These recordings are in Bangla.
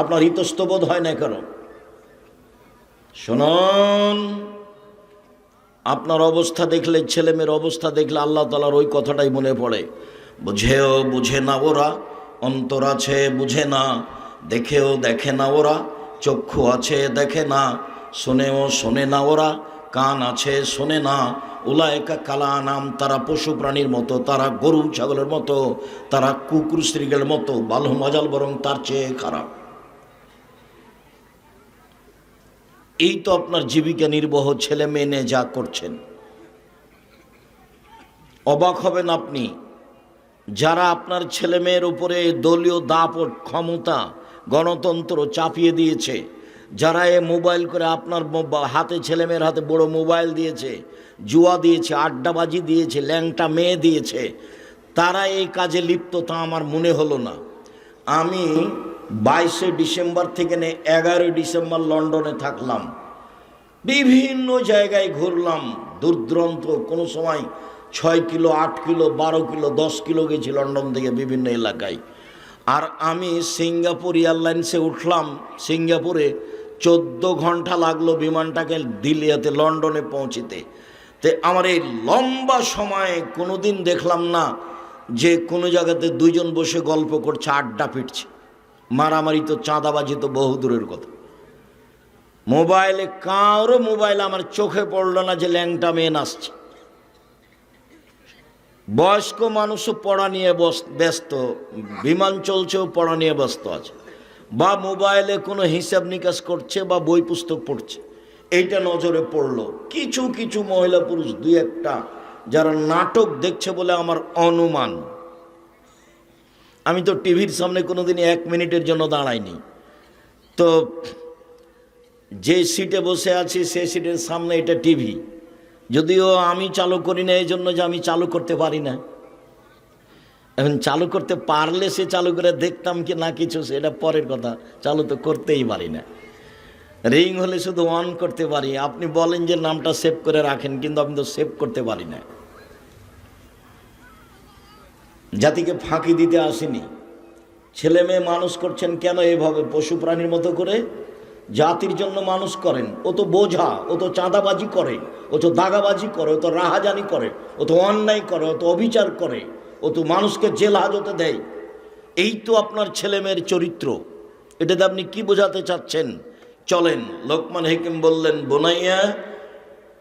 আপনার ইতস্তবোধ হয় না কেন? শুনুন, আপনার অবস্থা দেখলে, ছেলে মেয়ের অবস্থা দেখলে আল্লাহ তাআলার ওই কথাটাই মনে পড়ে, বুঝেও বুঝে না ওরা, অন্তর আছে বুঝে না, দেখেও দেখে না ওরা, চক্ষু আছে দেখে না, শোনেও শোনে না ওরা, কান আছে শোনে না, উলায়েকা কালা নাম, তারা পশু প্রাণীর মতো, তারা গরু ছাগলের মতো, তারা কুকুর শ্রীগের মতো, বালহ মজাল বরং তার চেয়ে খারাপ। এই তো আপনার জীবিকা নির্বাহ, ছেলে মেয়ে নিয়ে যা করছেন। অবাক হবেন আপনি, যারা আপনার ছেলে মেয়ের উপরে দলীয় দাপট, ক্ষমতা, গণতন্ত্র চাপিয়ে দিয়েছে, যারা এ মোবাইল করে আপনার হাতে, ছেলে মেয়ের হাতে বড় মোবাইল দিয়েছে, জুয়া দিয়েছে, আড্ডাবাজি দিয়েছে, ল্যাংটা মেয়ে দিয়েছে, তারা এই কাজে লিপ্ত তা আমার মনে হলো না। আমি 22শে ডিসেম্বর থেকে 11ই ডিসেম্বর লন্ডনে থাকলাম, বিভিন্ন জায়গায় ঘুরলাম, দূরদূরান্ত, কোনো সময় 6 কিলো, 8 কিলো, 12 কিলো, 10 কিলো গেছি লন্ডন থেকে বিভিন্ন এলাকায়। আর আমি সিঙ্গাপুর এয়ারলাইন্সে উঠলাম, সিঙ্গাপুরে 14 ঘন্টা লাগলো বিমানটাকে দিল্লিতে, লন্ডনে পৌঁছিতে। তো আমার এই লম্বা সময়ে কোনো দিন দেখলাম না যে কোনো জায়গাতে দুইজন বসে গল্প করছে, আড্ডা পিটছে। মারামারি তো, চাঁদাবাজি তো বহু দূরের কথা। মোবাইলে, কারো মোবাইলে আমার চোখে পড়লো না যে ল্যাংটা মেয়ে নাচছে। বয়স্ক মানুষও পড়া নিয়ে ব্যস্ত, বিমান চলছেও পড়া নিয়ে ব্যস্ত আছে, বা মোবাইলে কোনো হিসাব নিকাশ করছে বা বই পুস্তক পড়ছে। এইটা নজরে পড়লো। কিছু কিছু মহিলা পুরুষ দুই একটা যারা নাটক দেখছে বলে আমার অনুমান। আমি তো টিভির সামনে কোনোদিনই 1 মিনিটের জন্য দাঁড়াইনি। তো যে সিটে বসে আছি সে সিটের সামনে এটা টিভি, যদিও আমি চালু করি না, এই জন্য যে আমি চালু করতে পারি না। এখন চালু করতে পারলে সে চালু করে দেখতাম কি না কিছু, সেটা পরের কথা। চালু তো করতেই পারি না। রিং হলে শুধু অন করতে পারি। আপনি বলেন যে নামটা সেভ করে রাখেন, কিন্তু আমি তো সেভ করতে পারি না। জাতিকে ফাঁকি দিতে আসেনি। ছেলে মেয়ে মানুষ করছেন কেন এভাবে পশু প্রাণীর মতো করে? জাতির জন্য মানুষ করেন। ও তো বোঝা, ও তো চাঁদাবাজি করে, ও তো দাগাবাজি করে, ও তো রাহাজানি করে, ও তো অন্যায় করে, ও তো অবিচার করে, ও তো মানুষকে জেল হাজতে দেয়। এই তো আপনার ছেলে মেয়ের চরিত্র। এটাতে আপনি কি বোঝাতে চাচ্ছেন? চলেন, লোকমান হাকিম বললেন, বোনাইয়া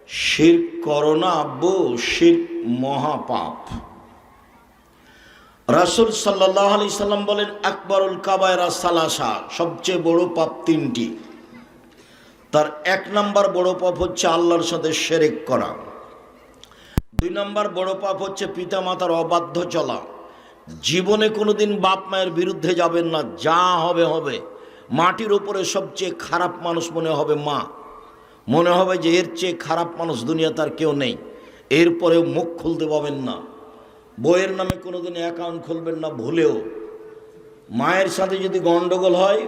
শিরক করো না আব্বু, শিরক মহাপাপ। রাসূল সাল্লাল্লাহু আলাইহি সাল্লাম বলেন, আকবরুল কাবায়রা সালাসা, সবচেয়ে বড় পাপ 3টি। তার 1 নম্বর বড় পাপ হচ্ছে আল্লাহর সাথে শিরক করা। 2 নম্বর বড় পাপ হচ্ছে পিতামাতার অবাধ্য চলা। জীবনে কোনোদিন বাপ মায়ের বিরুদ্ধে যাবেন না, যা হবে হবে। মাটির উপরে সবচেয়ে খারাপ মানুষ মনে হবে মা। মনে হবে যে এর চেয়ে খারাপ মানুষ দুনিয়াতে আর কেউ নেই। এরপরেও মুখ খুলতে পাবেন না। বইয়ের নামে কোনোদিন অ্যাকাউন্ট খুলবেন না ভুলেও। মায়ের সাথে যদি গন্ডগোল হয়,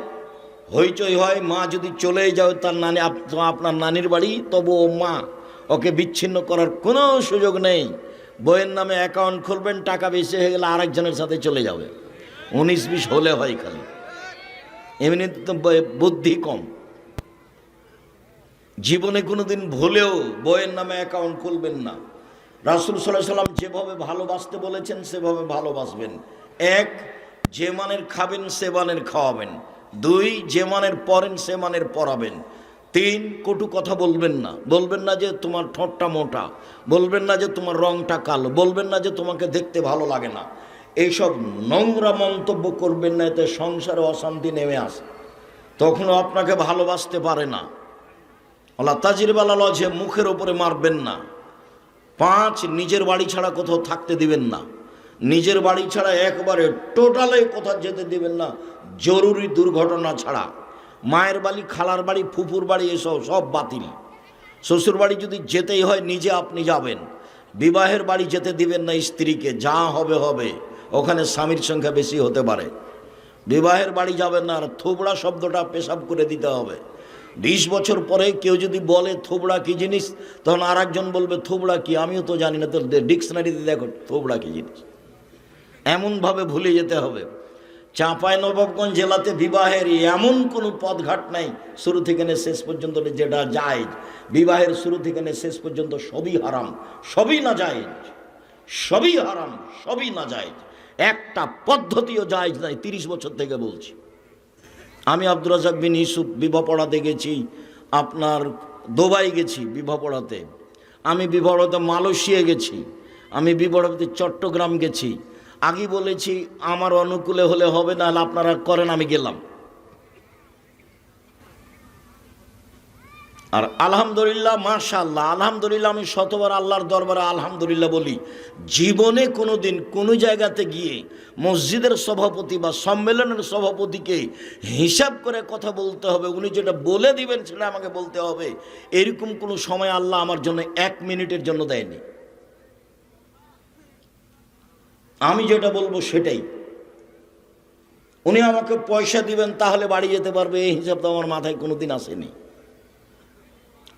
হইচই হয়, মা যদি চলেই যাও তার নানি, আপনার নানির বাড়ি, তবু ও মা, ওকে বিচ্ছিন্ন করার কোনো সুযোগ নেই। বইয়ের নামে অ্যাকাউন্ট খুলবেন, টাকা বেশি হয়ে গেলে আরেকজনের সাথে চলে যাবে। 19-20 হলে হয় খালি, এমনিতে তো বুদ্ধি কম। জীবনে কোনোদিন ভুলেও বইয়ের নামে অ্যাকাউন্ট খুলবেন না। রাসূল সাল্লাল্লাহু আলাইহি সাল্লাম যেভাবে ভালোবাসতে বলেছেন সেভাবে ভালোবাসবেন। 1, যে মানের খাবেন সে মানের খাওয়াবেন। 2, যে মানের পড়েন সে মানের পড়াবেন। 3, কটু কথা বলবেন না। বলবেন না যে তোমার ঠোঁটটা মোটা, বলবেন না যে তোমার রংটা কালো, বলবেন না যে তোমাকে দেখতে ভালো লাগে না। এইসব নোংরা মন্তব্য করবেন না, এতে সংসারে অশান্তি নেমে আসে। তখনও আপনাকে ভালোবাসতে পারে না। ওলা তাজিরবালা লজে, মুখের ওপরে মারবেন না। 5, নিজের বাড়ি ছাড়া কোথাও থাকতে দিবেন না। নিজের বাড়ি ছাড়া একবারে টোটালে কোথাও যেতে দিবেন না, জরুরি দুর্ঘটনা ছাড়া। মায়ের বাড়ি, খালার বাড়ি, ফুফুর বাড়ি, এসব সব বাতিল। শ্বশুর বাড়ি যদি যেতেই হয় নিজে আপনি যাবেন। বিবাহের বাড়ি যেতে দিবেন না স্ত্রীকে, যা হবে হবে, ওখানে স্বামীর সংখ্যা বেশি হতে পারে। বিবাহের বাড়ি যাবেন না। আর থোবড়া শব্দটা পেশাব করে দিতে হবে। 20 বছর পরে কেউ যদি বলে থোবড়া কি জিনিস, তখন আর একজন বলবে থোবড়া কি, আমিও তো জানি না, তো ডিকশনারিতে দেখো থোবড়া কি জিনিস। এমনভাবে ভুলে যেতে হবে। চাঁপাইনবাবগঞ্জ জেলাতে বিবাহের এমন কোনো পথঘাট নাই শুরু থেকে নিয়ে শেষ পর্যন্ত যেটা জায়েজ। বিবাহের শুরু থেকে নিয়ে শেষ পর্যন্ত সবই হারাম, সবই না জায়েজ, সবই হারাম, সবই না জায়েজ। একটা পদ্ধতিও জায়েজ নাই। 30 বছর থেকে বলছি। আমি আব্দুর রাজ্জাক বিন ইউসুফ বিবাহ পড়াতে গেছি, আপনার দুবাই গেছি বিবাহ পড়াতে, আমি বিবাহ পড়াতে মালয়েশিয়া গেছি, আমি বিবাহ পড়াতে চট্টগ্রাম গেছি। আগে বলেছি আমার অনুকূলে হলে হবে, না হলে আপনারা করেন, আমি গেলাম। আর আলহামদুলিল্লাহ, মাশাআল্লাহ, আলহামদুলিল্লাহ, আমি শতবার আল্লাহর দরবারে আলহামদুলিল্লাহ বলি। জীবনে কোনো দিন কোনো জায়গাতে গিয়ে মসজিদের সভাপতি বা সম্মেলনের সভাপতিকে হিসাব করে কথা বলতে হবে, উনি যেটা বলে দিবেন সেটা আমাকে বলতে হবে, এরকম কোনো সময় আল্লাহ আমার জন্য 1 মিনিটের জন্য দেয়নি। আমি যেটা বলবো সেটাই। উনি আমাকে পয়সা দিবেন তাহলে বাড়ি যেতে পারবে, এই হিসাব তো আমার মাথায় কোনো দিন আসেনি,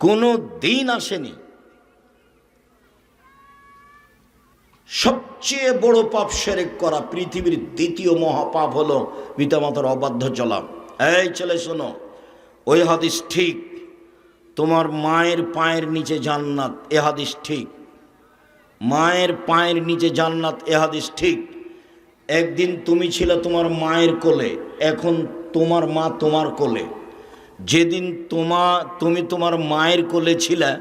কোনো দিন আসেনি। সবচেয়ে বড় পাপ শিরক করা, পৃথিবীর দ্বিতীয় মহাপাপ হলো পিতামাতার অবাধ্য চলা। এই ছেলে শোনো, ওই হাদিস ঠিক, তোমার মায়ের পায়ের নিচে জান্নাত, এ হাদিস ঠিক। মায়ের পায়ের নিচে জান্নাত, এ হাদিস ঠিক। একদিন তুমি ছিলে তোমার মায়ের কোলে, এখন তোমার মা তোমার কোলে। যেদিন তুমি তোমার মায়ের কোলে ছিলে,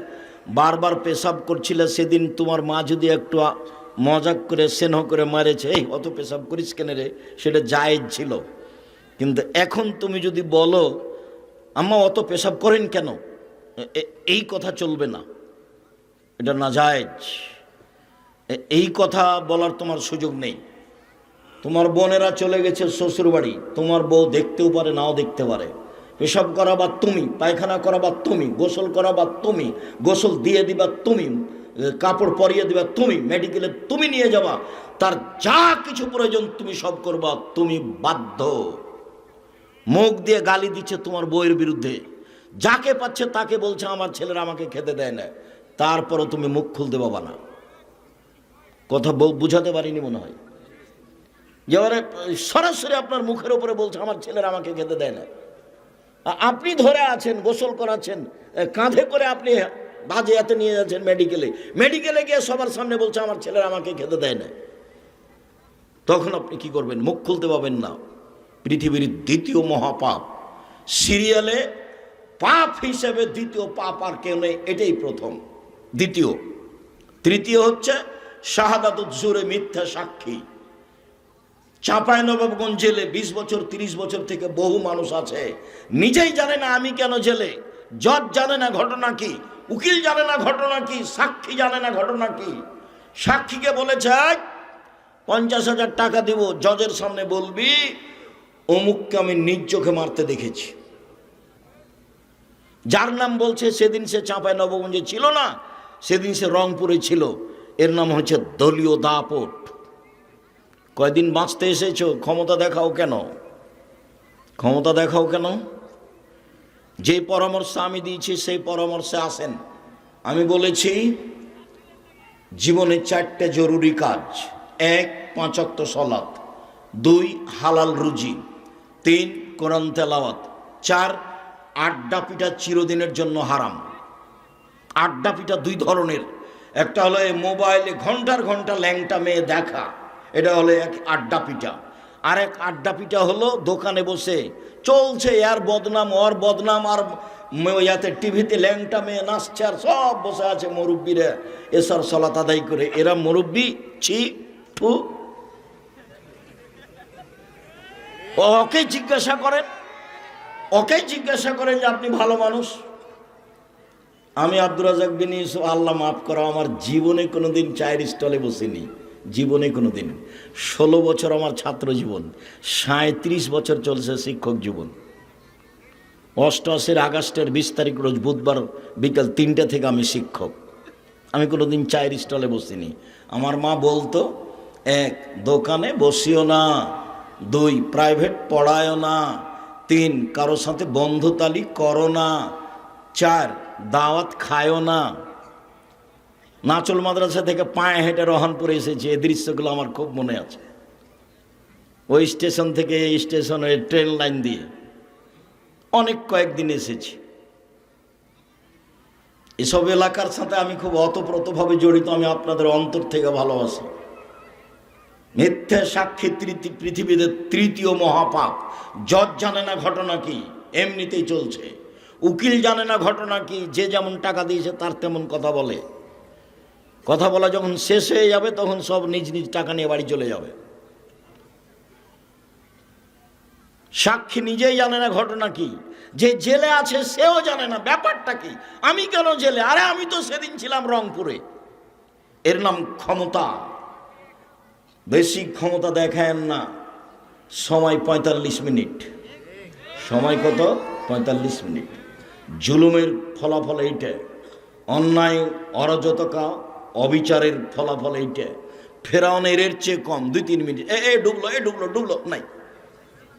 বারবার পেশাব করছিলে, সেদিন তোমার মা যদি একটু মজাক করে স্নেহ করে মারেছে, এই অত পেশাব করিস কেন রে, সেটা জায়েজ ছিল। কিন্তু এখন তুমি যদি বলো আম্মা অত পেশাব করেন কেন, এই কথা চলবে না, এটা না জায়েজ। এই কথা বলার তোমার সুযোগ নেই। তোমার বোনেরা চলে গেছে শ্বশুর বাড়ি, তোমার বউ দেখতেও পারে, নাও দেখতে পারে। পেশাব করাবা তুমি, পায়খানা করাবা তুমি, গোসল করাবা তুমি, গোসল দিয়ে দিবা তুমি, কাপড় পরিয়ে দিবা তুমি, মেডিকেলে তুমি নিয়ে যাবা, তার যা কিছু প্রয়োজন তুমি সব করবা, তুমি বাধ্য। মুখ দিয়ে গালি দিচ্ছে তোমার বউয়ের বিরুদ্ধে, যাকে পাচ্ছে তাকে বলছে আমার ছেলেরা আমাকে খেতে দেয় না, তারপরও তুমি মুখ খুলতে পাবা না। কথা বুঝাতে পারিনি মনে হয়। যেবারে সরাসরি আপনার মুখের উপরে বলছে আমার ছেলেরা আমাকে খেতে দেয় না, আপনি ধরে আছেন, গোসল করাচ্ছেন, কাঁধে করে আপনি বাজে হাতে নিয়ে যাচ্ছেন মেডিকেলে গিয়ে সবার সামনে বলছে আমার ছেলেরা আমাকে খেতে দেয় না, তখন আপনি কি করবেন? মুখ খুলতে পাবেন না। পৃথিবীর দ্বিতীয় মহাপাপ, সিরিয়ালে পাপ হিসেবে দ্বিতীয় পাপ আর কেউ নেই, এটাই প্রথম। দ্বিতীয়, তৃতীয় হচ্ছে শাহাদাতুজ জুরে, মিথ্যা সাক্ষী। চাঁপাইনবাবগঞ্জ জেলে 20 বছর 30 বছর থেকে বহু মানুষ আছে, নিজেই জানে না আমি কেন জেলে, জজ জানে না ঘটনা কি, উকিল জানে না ঘটনা কি, সাক্ষী জানে না ঘটনা কি। সাক্ষীকে বলেছে 50,000 টাকা দিব, জজের সামনে বলবি অমুককে আমি নিজ চোখে মারতে দেখেছি। যার নাম বলছে সেদিন সে চাঁপাইনবাবগঞ্জে ছিল না, সেদিন সে রংপুরে ছিল। এর নাম হচ্ছে দলীয় দাপট। কয়দিন বাঁচতে এসেছো, ক্ষমতা দেখাও কেন, ক্ষমতা দেখাও কেন? যে পরামর্শ আমি দিয়েছি সেই পরামর্শে আসেন। আমি বলেছি জীবনে 4টে জরুরি কাজ: 1 5 ওয়াক্ত সালাত, 2 হালাল রুজি, 3 কোরআন তেলাওয়াত, 4 আড্ডা পিঠা চিরদিনের জন্য হারাম। আড্ডা পিঠা 2 ধরনের, একটা হলো এই মোবাইলে ঘন্টার ঘন্টা ল্যাংটা মেয়ে দেখা, এটা হলো এক আড্ডা পিঠা। আর এক আড্ডা পিঠা হলো দোকানে বসে চলছে এর বদনাম ওর বদনাম, আর ইয়াতে টিভিতে ল্যাংটা মেয়ে নাচছে, আর সব বসে আছে মুরব্বীরা এসার সালাত আদায় করে। এরা মুরব্বী, ছি ফু। ওকে জিজ্ঞাসা করেন, ওকে জিজ্ঞাসা করেন যে আপনি ভালো মানুষ। আমি আব্দুর রাজ্জাক বিন ইউসুফ, আল্লাহ মাফ করো, আমার জীবনে কোনোদিন চায়ের স্টলে বসিনি, জীবনে কোনো দিন। 16 বছর আমার ছাত্র জীবন, 37 বছর চলছে শিক্ষক জীবন। 88 আগস্টের 20 তারিখ রোজ বুধবার বিকাল 3টা থেকে আমি শিক্ষক। আমি কোনো দিন চায়ের স্টলে বসিনি। আমার মা বলতো 1 দোকানে বসিও না, 2 প্রাইভেট পড়ায়ও না, 3 কারো সাথে বন্ধুতালি করো না, 4 দাওয়াত খায়ও না। নাচল মাদ্রাসা থেকে পায়ে হেঁটে রহনপুরে এসেছি, এই দৃশ্যগুলো আমার খুব মনে আছে। ওই স্টেশন থেকে এই স্টেশনে ট্রেন লাইন দিয়ে অনেক কয়েকদিন এসেছি। এসব এলাকার সাথে আমি খুব অতপ্রতভাবে জড়িত, আমি আপনাদের অন্তর থেকে ভালোবাসি। মিথ্যা সাক্ষী পৃথিবীতে তৃতীয় মহাপাপ। জজ জানে না ঘটনা কি, এমনিতেই চলছে। উকিল জানে না ঘটনা কি, যে যেমন টাকা দিয়েছে তার তেমন কথা বলে। কথা বলা যখন শেষ হয়ে যাবে তখন সব নিজ নিজ টাকা নিয়ে বাড়ি চলে যাবে। সাক্ষী নিজেই জানে না ঘটনা কি, যে জেলে আছে সেও জানে না ব্যাপারটা কি। আমি কেন জেলে? আরে আমি তো সেদিন ছিলাম রংপুরে। এর নাম ক্ষমতা। বেশি ক্ষমতা দেখায়েন না। সময় 45 মিনিট। সময় কত? 45 মিনিট। জুলুমের ফলাফল এইটা, অন্যায় অরাজকতা অবিচারের ফলাফল এইটা। ফেরাউনের এর চেয়ে কম 2-3 মিনিট। ডুবলো নাই।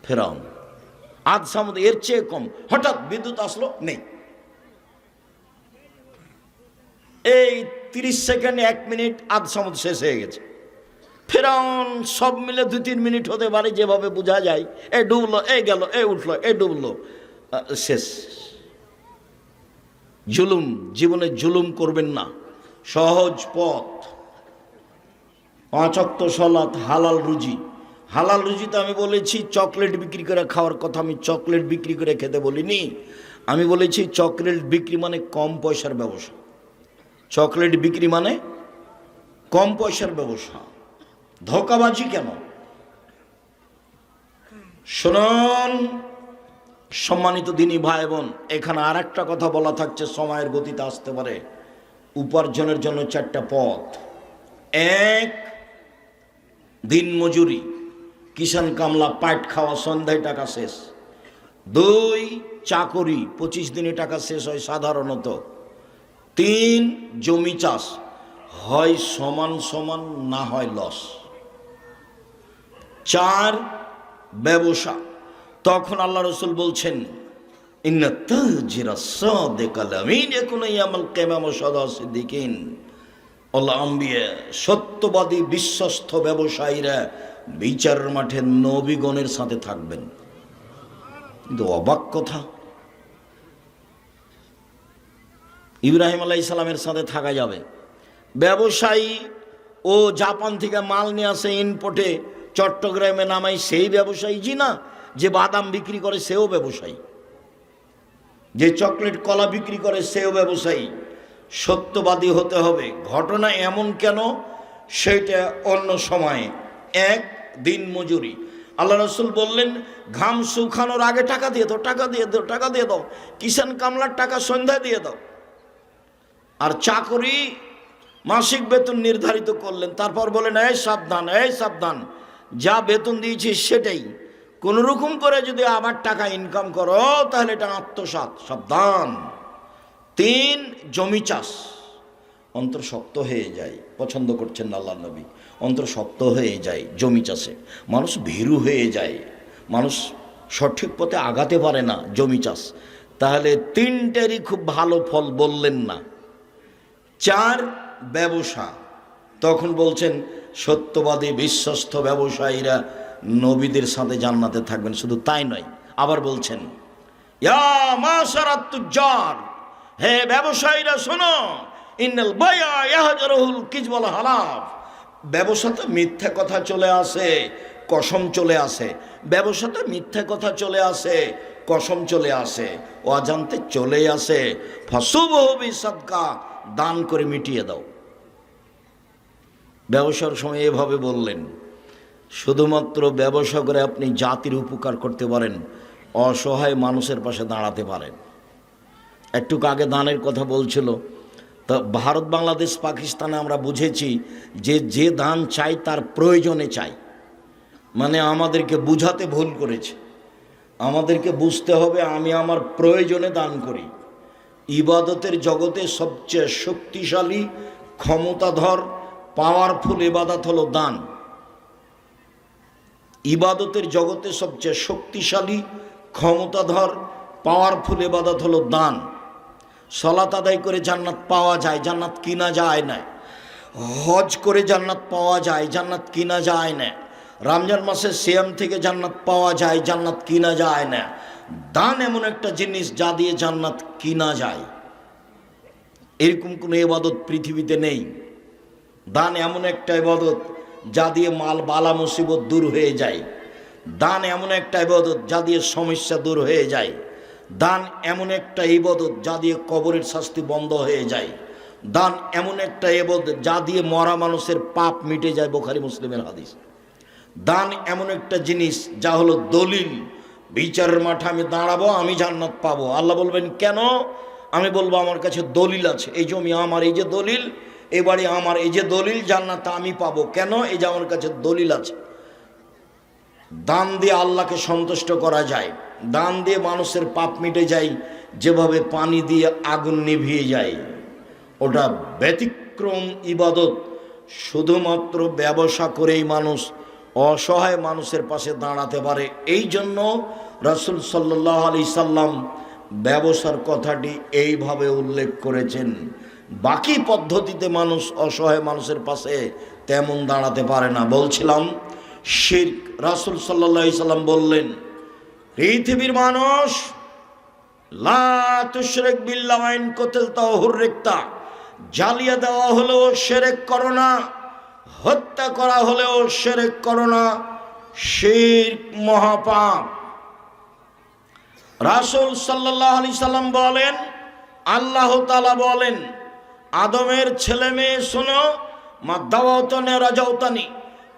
ফেরাউন আদ সামুদ এর চেয়ে কম, হঠাৎ বিদ্যুৎ আসলো, নেই। এই 30 সেকেন্ড 1 মিনিট আদ সামুদ শেষ হয়ে গেছে। ফেরাউন সব মিলে 2-3 মিনিট হতে পারে, যেভাবে বোঝা যায়। এ ডুবলো, এ গেল, এ উঠলো, এ ডুবলো, শেষ। জুলুম, জীবনে জুলুম করবেন না। সহজ পথ, 5 ওয়াক্ত সালাত, হালাল রুজি। হালাল রুজিতে আমি বলেছি চকলেট বিক্রি করে খাওয়ার কথা, আমি চকলেট বিক্রি করে খেতে বলিনি। আমি বলেছি চকলেট বিক্রি মানে কম পয়সার ব্যবসা। চকলেট বিক্রি মানে কম পয়সার ব্যবসা। ধোঁকাবাজি কেন? শুনুন সম্মানিত দিনী ভাই বোন, এখানে আর একটা কথা বলা থাকছে, সময়ের গতিতে আসতে পারে। উপার্জনের জন্য 4টা পথ। 1 দিন মজুরি, কিষান কামলা, পাট খাওয়া, সন্ধ্যায় টাকা শেষ। 2 চাকরি, 25 দিনে টাকা শেষ হয় সাধারণত। 3 জমি চাষ, হয় সমান সমান, না হয় লস। 4 ব্যবসা। তখন আল্লাহ রসুল বলছেন ইন্না তাজিরা সাদিকাল আমিন ইয়াকুনু ইয়াউমাল কিয়ামাহ সাদা সিদ্দিকিন। আল্লাহ আম্বিয়া, সত্যবাদী বিশ্বস্ত ব্যবসায়ীরা বিচারের মাঠে নবীগণের সাথে থাকবেন। কিন্তু অবাক কথা, ইব্রাহিম আলাইহিস সালামের সাথে থাকা যাবে। ব্যবসায়ী ও জাপান থেকে মাল নিয়ে আসে ইনপোর্টে, চট্টগ্রামে নামাই, সেই ব্যবসায়ী? জি না। যে বাদাম বিক্রি করে সেও ব্যবসায়ী, যে চকলেট কলা বিক্রি করে সেও ব্যবসায়ী। সত্যবাদী হতে হবে। ঘটনা এমন কেন সেইটা অন্য সময়ে। 1 দিন মজুরি। আল্লাহ রসুল বললেন ঘাম শুকানোর আগে টাকা দিয়ে দাও, টাকা দিয়ে দাও, টাকা দিয়ে দাও। কিষান কামলার টাকা সন্ধ্যায় দিয়ে দাও। আর চাকরি মাসিক বেতন নির্ধারিত করলেন, তারপর বলেন এই সাবধান, এই সাবধান, যা বেতন দিয়েছিস সেটাই, কোন রকম করে যদি আবার টাকা ইনকাম করো তাহলে এটা আত্মসাৎ, সাবধান। 3 জমি চাষ। অন্তর শক্ত হয়ে যায়, পছন্দ করছেন না আল্লাহর নবী, অন্তর শক্ত হয়ে যায় জমি চাষে। মানুষ ভীরু হয়ে যায়, মানুষ সঠিক পথে আগাতে পারে না জমি চাষ। তাহলে 3টেরই খুব ভালো ফল বললেন না। 4 ব্যবসা। তখন বলছেন সত্যবাদী বিশ্বস্ত ব্যবসায়ীরা নবীদের সাথে জান্নাতে থাকবেন। শুধু তাই নয়, আবার বলছেন ইয়া মাশারাত তুজ্জার, হে ব্যবসায়ীরা শোনো, ইন্নাল বাইআ ইয়াহজারুল কিযব ওয়াল হালাফ। ব্যবসাতে মিথ্যা কথা চলে আসে, কসম চলে আসে। ব্যবসাতে মিথ্যা কথা চলে আসে, কসম চলে আসে, অজান্তে চলে আসে। ফাসুবহু বিসাদকা, দান করে মিটিয়ে দাও। ব্যবসার সময় এভাবে বললেন। শুধুমাত্র ব্যবসা করে আপনি জাতির উপকার করতে পারেন, অসহায় মানুষের পাশে দাঁড়াতে পারেন। একটু আগে দানের কথা বলছিল, তো ভারত বাংলাদেশ পাকিস্তানে আমরা বুঝেছি যে দান চাই তার প্রয়োজনে চাই। মানে আমাদেরকে বুঝাতে ভুল করেছে। আমাদেরকে বুঝতে হবে আমি আমার প্রয়োজনে দান করি। ইবাদতের জগতে সবচেয়ে শক্তিশালী, ক্ষমতাধর, পাওয়ারফুল ইবাদত হলো দান। ইবাদতের জগতে সবচেয়ে শক্তিশালী, ক্ষমতাধর, পাওয়ারফুল ইবাদত হলো দান। সালাত আদায় করে জান্নাত পাওয়া যায়, জান্নাত কিনা যায় না। হজ করে জান্নাত পাওয়া যায়, জান্নাত কিনা যায় না। রমজান মাসে সিয়াম থেকে জান্নাত পাওয়া যায়, জান্নাত কিনা যায় না। দান এমন একটা জিনিস যা দিয়ে জান্নাত কিনা যায়। এরকম কোনো ইবাদত পৃথিবীতে নেই। দান এমন একটা ইবাদত যা দিয়ে মাল বালা মুসিবত দূর হয়ে যায়। দান এমন একটা ইবাদত যা দিয়ে সমস্যা দূর হয়ে যায়। দান এমন একটা ইবাদত যা দিয়ে কবরের শাস্তি বন্ধ হয়ে যায়। দান এমন একটা ইবাদত যা দিয়ে মরা মানুষের পাপ মিটে যায়, বুখারী মুসলিমের হাদিস। দান এমন একটা জিনিস যা হলো দলিল, বিচারের মাঠে আমি দাঁড়াবো, আমি জান্নাত পাবো। আল্লাহ বলবেন কেন? আমি বলবো আমার কাছে দলিল আছে, এই জমি আমার, এই যে দলিল, এই বাড়ি আমার, এই যে দলিল, জান্নাত আমি পাবো। কেন? এই যে আমার কাছে দলিল আছে। দান দিয়ে আল্লাহকে সন্তুষ্ট করা যায়। দান দিয়ে মানুষের পাপ মিটে যায়, যেভাবে পানি দিয়ে আগুন নিভিয়ে যায়। ওটা ব্যতিক্রম ইবাদত। শুধুমাত্র ব্যবসা করেই মানুষ অসহায় মানুষের পাশে দাঁড়াতে পারে। এই জন্য রাসূল সাল্লাল্লাহু আলাইহি সাল্লাম ব্যবসার কথাটি এইভাবে উল্লেখ করেছেন। বাকি পদ্ধতিতে মানুষ অসহায় মানুষের পাশে তেমন দাঁড়াতে পারে না। বলছিলাম শিরক। রাসূল সাল্লাল্লাহু আলাইহি সাল্লাম বললেন, পৃথিবীর মানুষ লা তুশরিক বিল্লাহি ওয়া ইন কুতিলতা ওয়া হুররিকতা, জ্বালিয়ে দেওয়া হলেও শিরক করো না, হত্যা করা হলেও শিরক করো না, শিরক মহাপাপ। রাসূল সাল্লাল্লাহু আলাইহি সাল্লাম বলেন, আল্লাহ তাআলা বলেন, আদমের ছেলে মেয়ে শোনো, মা দাওয়াতনে রাজাউতানি,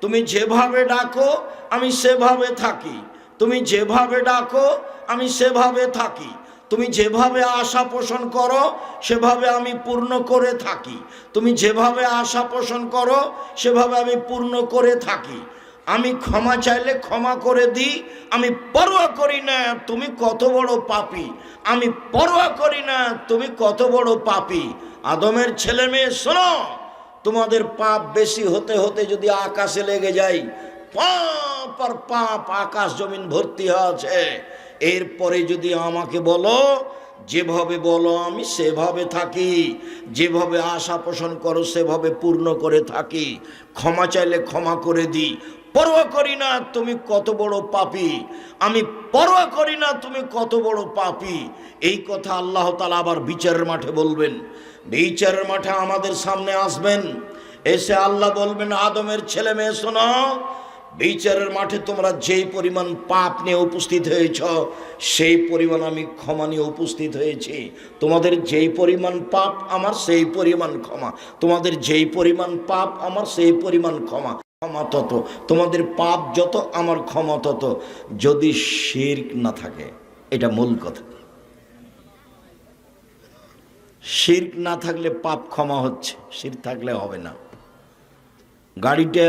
তুমি যেভাবে ডাকো আমি সেভাবে থাকি। তুমি যেভাবে ডাকো আমি সেভাবে থাকি। তুমি যেভাবে আশা পোষণ করো সেভাবে আমি পূর্ণ করে থাকি। তুমি যেভাবে আশা পোষণ করো সেভাবে আমি পূর্ণ করে থাকি। আমি ক্ষমা চাইলে ক্ষমা করে দিই। আমি পরোয়া করি না তুমি কত বড় পাপী। আমি পরোয়া করি না তুমি কত বড় পাপী। আদমের ছেলে মেয়ে শোনো, তোমাদের পাপ বেশি হতে হতে যদি আকাশে লেগে যায়, পাপ আর পাপ আকাশ জমিন ভর্তি আছে, এরপরে যদি আমাকে বলো, যেভাবে বলো আমি সেভাবে থাকি, যেভাবে আশা পোষণ করো সেভাবে পূর্ণ করে থাকি, ক্ষমা চাইলে ক্ষমা করে দিই, পরোয়া করি না তুমি কত বড় পাপী, আমি পরোয়া করি না তুমি কত বড় পাপী। এই কথা আল্লাহ তাআলা আবার বিচারের মাঠে বলবেন। বিচারের মাঠে আমাদের সামনে আসবেন, এসে আল্লাহ বলবেন, আদমের ছেলে মেয়ে শোনো, বিচারের মাঠে তোমরা যেই পরিমাণ পাপ নিয়ে উপস্থিত হয়েছ সেই পরিমাণ আমি ক্ষমা নিয়ে উপস্থিত হয়েছি। তোমাদের যেই পরিমাণ পাপ আমার সেই পরিমাণ ক্ষমা, তোমাদের যেই পরিমাণ পাপ আমার সেই পরিমাণ ক্ষমা। ক্ষমা তত, তোমাদের পাপ যত আমার ক্ষমা তত, যদি শিরক না থাকে। এটা মূল কথা। শিরক না থাকলে পাপ ক্ষমা হচ্ছে, শিরক থাকলে হবে না। গাড়িটা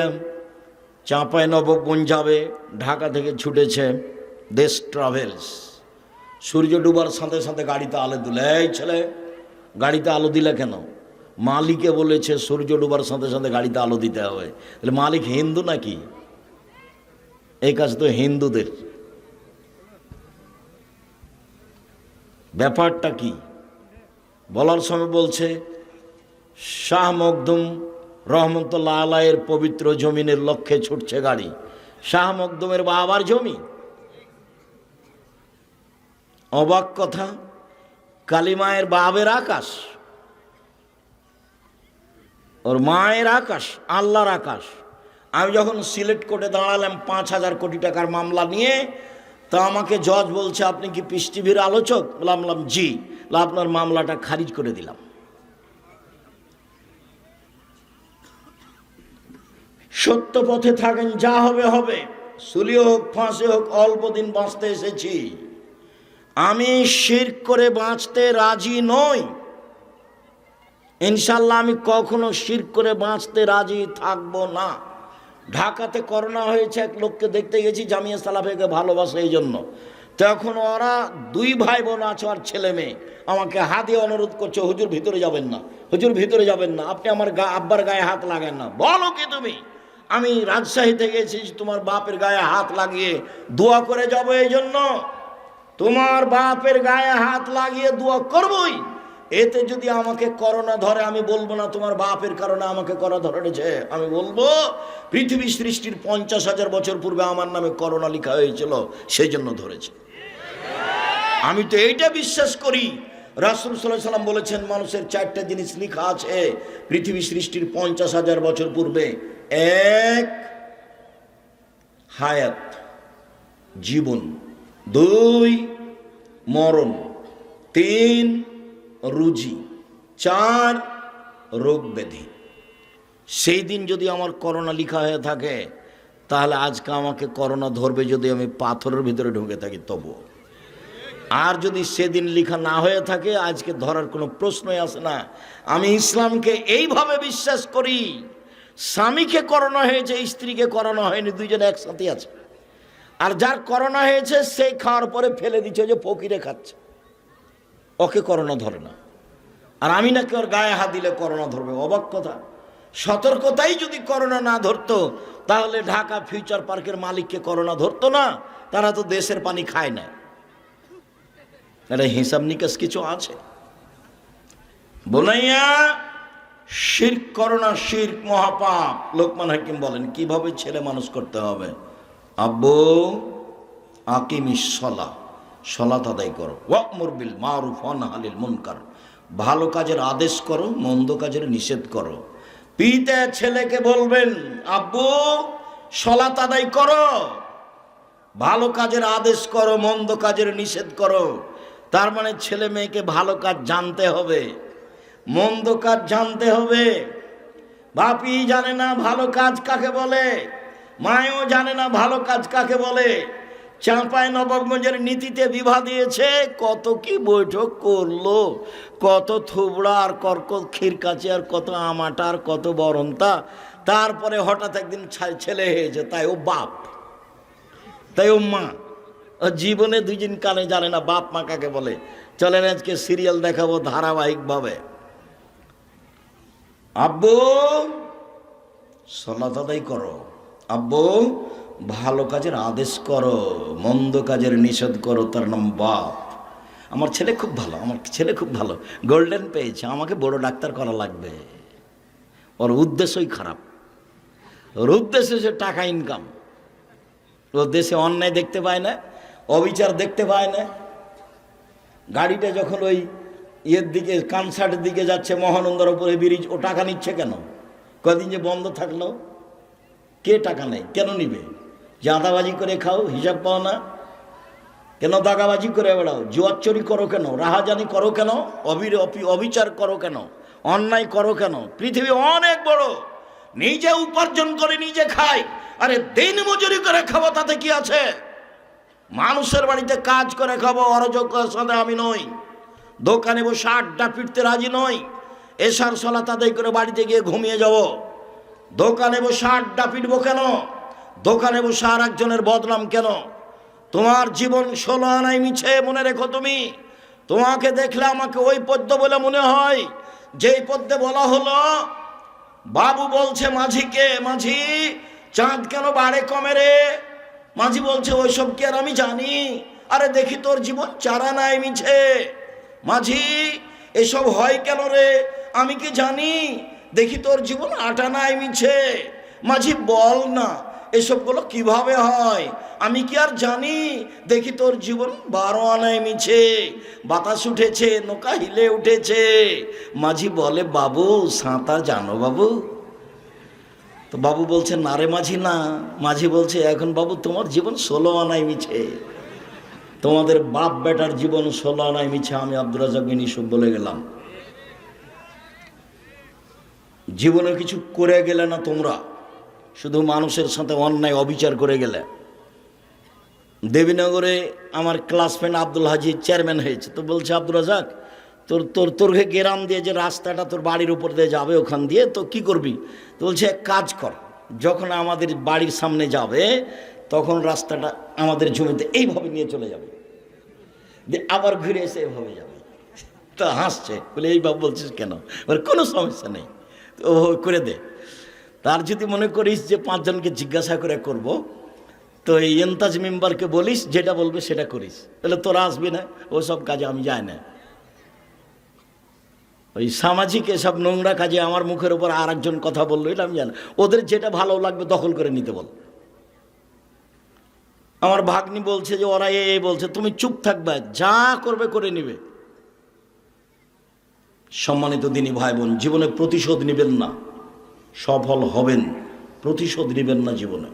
চাঁপাইনবাবগঞ্জ যাবে, ঢাকা থেকে ছুটেছে দেশ ট্রাভেলস। সূর্য ডুবার সাথে সাথে গাড়িতে আলো দিল। এই ছেলে, গাড়িতে আলো দিলে কেন? মালিকে বলেছে সূর্য ডুবার সাথে সাথে গাড়িতে আলো দিতে হবে। তাহলে মালিক হিন্দু নাকি? এই কাজ তো হিন্দুদের। ব্যাপারটা কি বলার সময় বলছে, শাহ মখদুম রহমতুল্লাহ আলাইয়ের পবিত্র জমিনের লক্ষ্যে ছুটছে গাড়ি। শাহ মখদুমের বাবার জমি। অবাক কথা, কালিমায়ের বাবের আকাশ, ওর মায়ের আকাশ, আল্লাহর আকাশ। আমি যখন সিলেট কোর্টে দাঁড়ালাম 5,000 কোটি টাকার মামলা নিয়ে, তা আমাকে জজ বলছে, আপনি কি পিস টিভির আলোচক? বললাম জি। আপনার মামলাটা খারিজ করে দিলাম। সত্য পথে থাকেন, যা হবে হবে, সুলি হোক ফাঁসি হোক, অল্প দিন বাঁচতে এসেছি। আমি শিরক করে বাঁচতে রাজি নই। ইনশাল্লাহ আমি কখনো শিরক করে বাঁচতে রাজি থাকবো না। ঢাকাতে করোনা হয়েছে, এক লোককে দেখতে গেছি, জামিয়া সালাফিকে ভালোবাসে এই জন্য। তখন ওরা 2 ভাই বোন আছে আর ছেলে মেয়ে, আমাকে হাত দিয়ে অনুরোধ করছে, হুজুর ভিতরে যাবেন না, হুজুর ভিতরে যাবেন না, আপনি আমার আব্বার গায়ে হাত লাগান না। বলো কি তুমি? আমি রাজশাহী থেকে এসেছি তোমার বাপের গায়ে হাত লাগিয়ে দোয়া করে যাব, এই জন্য তোমার বাপের গায়ে হাত লাগিয়ে দোয়া করবই। এতে যদি আমাকে করোনা ধরে, আমি বলবো না তোমার বাপের কারণে আমাকে করোনা ধরেছে, আমি বলবো পৃথিবী সৃষ্টির 50,000 বছর পূর্বে আমার নামে করোনা লেখা হয়েছিল, সেই জন্য ধরেছে। আমি তো এইটা বিশ্বাস করি। রাসূল সাল্লাল্লাহু আলাইহি সাল্লাম বলেছেন মানুষের 4টা জিনিস লেখা আছে পৃথিবী সৃষ্টির 50,000 বছর পূর্বে। 1 হায়াত, জীবন। 2 মরণ। 3 রুজি। 4 রোগ ব্যাধি। সেই দিন যদি আমার করোনা লেখা হয়ে থাকে, তাহলে আজকে আমাকে করোনা ধরবে যদি আমি পাথরের ভিতরে ঢুকে থাকি তবুও। আর যদি সেদিন লেখা না হয়ে থাকে, আজকে ধরার কোনো প্রশ্নই আসে না। আমি ইসলামকে এইভাবে বিশ্বাস করি, স্বামীকে করোনা হয়েছে, স্ত্রীকে করোনা হয়নি, দুইজনে একসাথে আছে। আর যার করোনা হয়েছে সেই খাওয়ার পরে ফেলে দিচ্ছে, যে ফকিরে খাচ্ছে, ওকে করোনা ধরে না। আর আমি নাকি ওর গায়ে হাত দিলে করোনা ধরবে, অবাক কথা। সতর্কতাই যদি করোনা না ধরতো, তাহলে ঢাকা ফিউচার পার্কের মালিককে করোনা ধরতো না। তারা তো দেশের পানি খায় না। এটা হিসাব নিকাশ কিছু আছে। বোনাইয়া, শিরক করোনা, শিরক মহাপাপ। লোকমান হাকিম বলেন কিভাবে ছেলে মানুষ করতে হবে। আব্বু আকিমিস সালাহ, সালাত আদায় করো। ওয়া'মুর বিল মারুফ ওয়া নাহি আনিল মুনকার, ভালো কাজের আদেশ করো, মন্দ কাজের নিষেধ করো। পিতা ছেলেকে বলবেন আব্বু সালাত আদায় করো, ভালো কাজের আদেশ করো, মন্দ কাজের নিষেধ করো। তার মানে ছেলে মেয়েকে ভালো কাজ জানতে হবে, মন্দ কাজ জানতে হবে। বাপই জানে না ভালো কাজ কাকে বলে, মায়ও জানে না ভালো কাজ কাকে বলে। চাঁপাই নবাবগঞ্জের নীতিতে বিভা দিয়েছে, কত কি বৈঠক করলো, কত থুবড়া আর কর্কট ক্ষীরকাচি আর কত আমাটা আর কত বরন্তা। তারপরে হঠাৎ একদিন ছেলে হয়েছে, তাই ও বাপ, তাই ও মা। জীবনে 2 দিন কানে জানে না বাপ মা কাকে বলে। চলেন আজকে সিরিয়াল দেখাবো ধারাবাহিকভাবে। আব্বু সালাত আদায় করো, আব্বু ভালো কাজের আদেশ করো, মন্দ কাজের নিষেধ করো। তার নাম বাপ। আমার ছেলে খুব ভালো, আমার ছেলে খুব ভালো, গোল্ডেন পেয়েছে, আমাকে বড় ডাক্তার করা লাগবে। ওর উদ্দেশ্যই খারাপ, ওর উদ্দেশ্য সে টাকা ইনকাম। ও দেশে অন্যায় দেখতে পায় না, অবিচার দেখতে পায় না। গাড়িটা যখন ওই ইয়ের দিকে, কানসার্টের দিকে যাচ্ছে, মহানন্দার উপরে ব্রিজ, ও টাকা নিচ্ছে কেন? কদিন যে বন্ধ থাকলো, কে টাকা নেই? কেন নিবে? জাঁদাবাজি করে খাও, হিসাব পাও না কেন? দাগাবাজি করে বেড়াও, জুয়াচুরি করো কেন? রাহাজানি করো কেন? অবিচার করো কেন? অন্যায় করো কেন? পৃথিবী অনেক বড়, নিজে উপার্জন করে নিজে খায়। আরে দিন মজুরি করে খাবো, তাতে কি আছে? মানুষের বাড়িতে কাজ করে খাবো, অরাজকের সাথে আমি নই। দোকানে বসে আড্ডা পিটতে রাজি নই। এশার সালাত আদায় করে বাড়িতে গিয়ে ঘুমিয়ে যাব। দোকানে বসে আড্ডা পিটবো কেন? দোকানে বসে আর একজনের বদনাম কেন? তোমার জীবন 16 আনায় মিছে, মনে রেখো। তুমি, তোমাকে দেখলে আমাকে ওই পদ্য বলে মনে হয় যেই পদ্যে বলা হলো, বাবু বলছে মাঝিকে, মাঝি চাঁদ কেন বাড়ে কমে রে? মাঝি বলছে ওইসব কি আর আমি জানি? আরে দেখি তোর জীবন 4 আনায় মিছে। মাঝি এসব হয় কেন রে? আমি কি জানি? দেখি তোর জীবন 8 আনায় মিছে। মাঝি বল না এসবগুলো কিভাবে হয়? আমি কি আর জানি? দেখি তোর জীবন 12 আনায় মিছে। বাতাস উঠেছে, নৌকা হিলে উঠেছে। মাঝি বলে বাবু সাঁতার জানো বাবু? তো বাবু বলছে না রে মাঝি না। মাঝি বলছে এখন বাবু তোমার জীবন 16 আনায় মিছে, তোমাদের বাপ বেটার জীবন 16 আনায় মিছে। আমি আব্দুর রাজ্জাক বিন ইউসুফ বলে গেলাম, জীবনে কিছু করে গেলে না তোমরা, শুধু মানুষের সাথে অন্যায় অবিচার করে গেলে। দেবীনগরে আমার ক্লাসমেট আব্দুল হাজির চেয়ারম্যান হয়েছে, তো বলছে আব্দুর রাজ্জাক তোর গ্রাম দিয়ে যে রাস্তাটা তোর বাড়ির উপর দিয়ে যাবে, ওখান দিয়ে তো কি করবি? তো বলছে এক কাজ কর, যখন আমাদের বাড়ির সামনে যাবে তখন রাস্তাটা আমাদের জমিতে এইভাবে নিয়ে চলে যাবে, আবার ঘুরে এসে এভাবে যাবে। তো হাসছে, বলে এইভাবে বলছিস কেন? বলে কোনো সমস্যা নেই, ও করে দে। তার যদি মনে করিস যে 5 জনকে জিজ্ঞাসা করে করব, তো এই এন্তাজ মেম্বারকে বলিস যেটা বলবে সেটা করিস, তাহলে তোরা আসবি না। ওসব কাজে আমি যাই না। ওই সামাজিক এসব নোংরা কাজে আমার মুখের উপর আর একজন কথা বললো, এটা আমি জানি। ওদের যেটা ভালো লাগবে দখল করে নিতে বল। আমার ভাগ্নি বলছে যে ওরা এই বলছে, তুমি চুপ থাকবে, যা করবে করে নিবে। সম্মানিত দিনী ভাই বোন, জীবনে প্রতিশোধ নেবেন না, সফল হবেন, প্রতিশোধ নেবেন না জীবনে।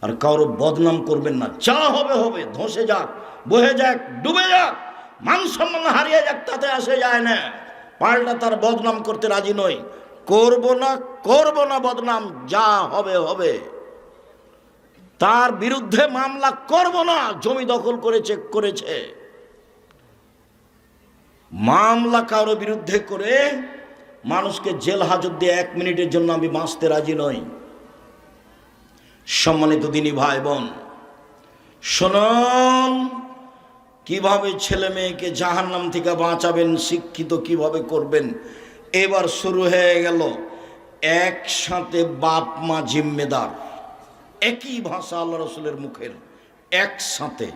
আর কারো বদনাম করবেন না, যা হবে হবে, ধসে যাক, বহে যাক, ডুবে যাক, মান সম্মান হারিয়ে যাক, তাতে আসে যায় না। পাল্টা তার বদনাম করতে রাজি নই, করব না বদনাম, যা হবে হবে। তার বিরুদ্ধে মামলা করব না, জমি দখল করেছে। মামলা কারো বিরুদ্ধে করে মানুষকে জেল হাজত দিয়ে 1 মিনিটের জন্য আমি বাঁচতে রাজি নই। সম্মানিত দিনী ভাই বোন, শুনুন, কিভাবে ছেলে মেয়েকে জাহান্নাম থেকে বাঁচাবেন, শিক্ষিত কিভাবে করবেন। এবার শুরু হয়ে গেল, একসাথে বাপ মা জিম্মেদার। একই ভাষা আল্লাহ রসুলের মুখের, একসাথে